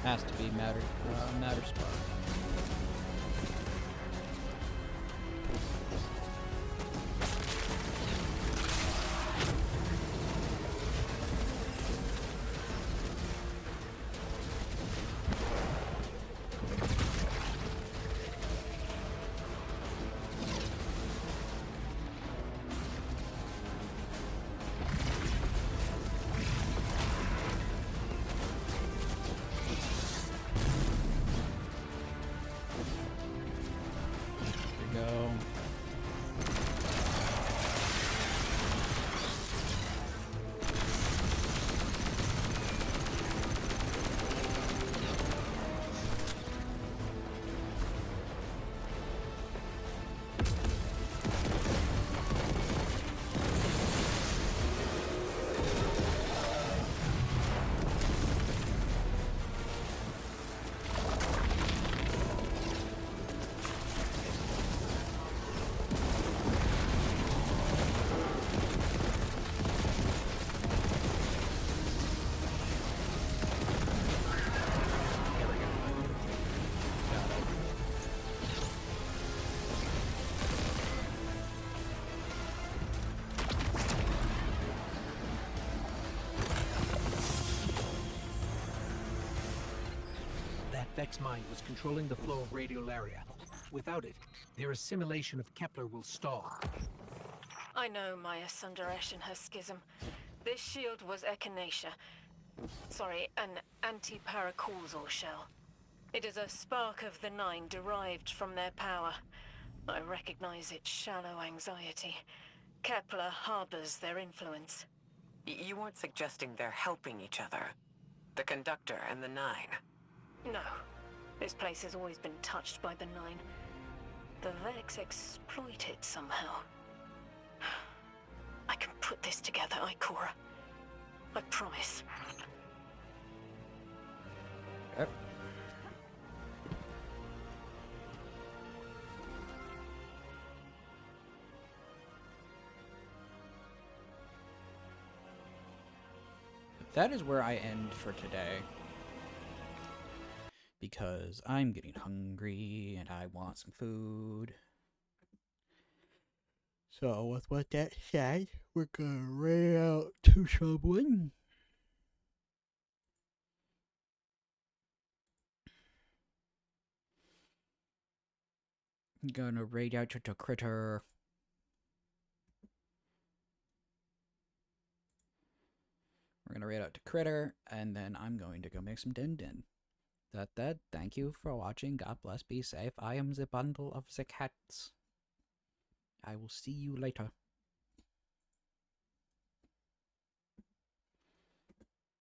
Has to be Matter Spark. Vex Mind was controlling the flow of radiolaria. Without it, their assimilation of Kepler will stall. I know Maya Sundaresh and her schism. This shield was echinacea. Sorry, an anti-paracausal shell. It is a spark of the Nine derived from their power. I recognize its shallow anxiety. Kepler harbors their influence. You weren't suggesting they're helping each other? The Conductor and the Nine? No. This place has always been touched by the Nine. The Vex exploit it somehow. I can put this together, Ikora. I promise. Yep. That is where I end for today. Because I'm getting hungry and I want some food. So with that said, we're gonna raid out to someone. I'm gonna raid out to Critter. We're gonna raid out to Critter, and then I'm going to go make some din-din. That, thank you for watching. God bless, be safe. I am the bundle of the cats. I will see you later.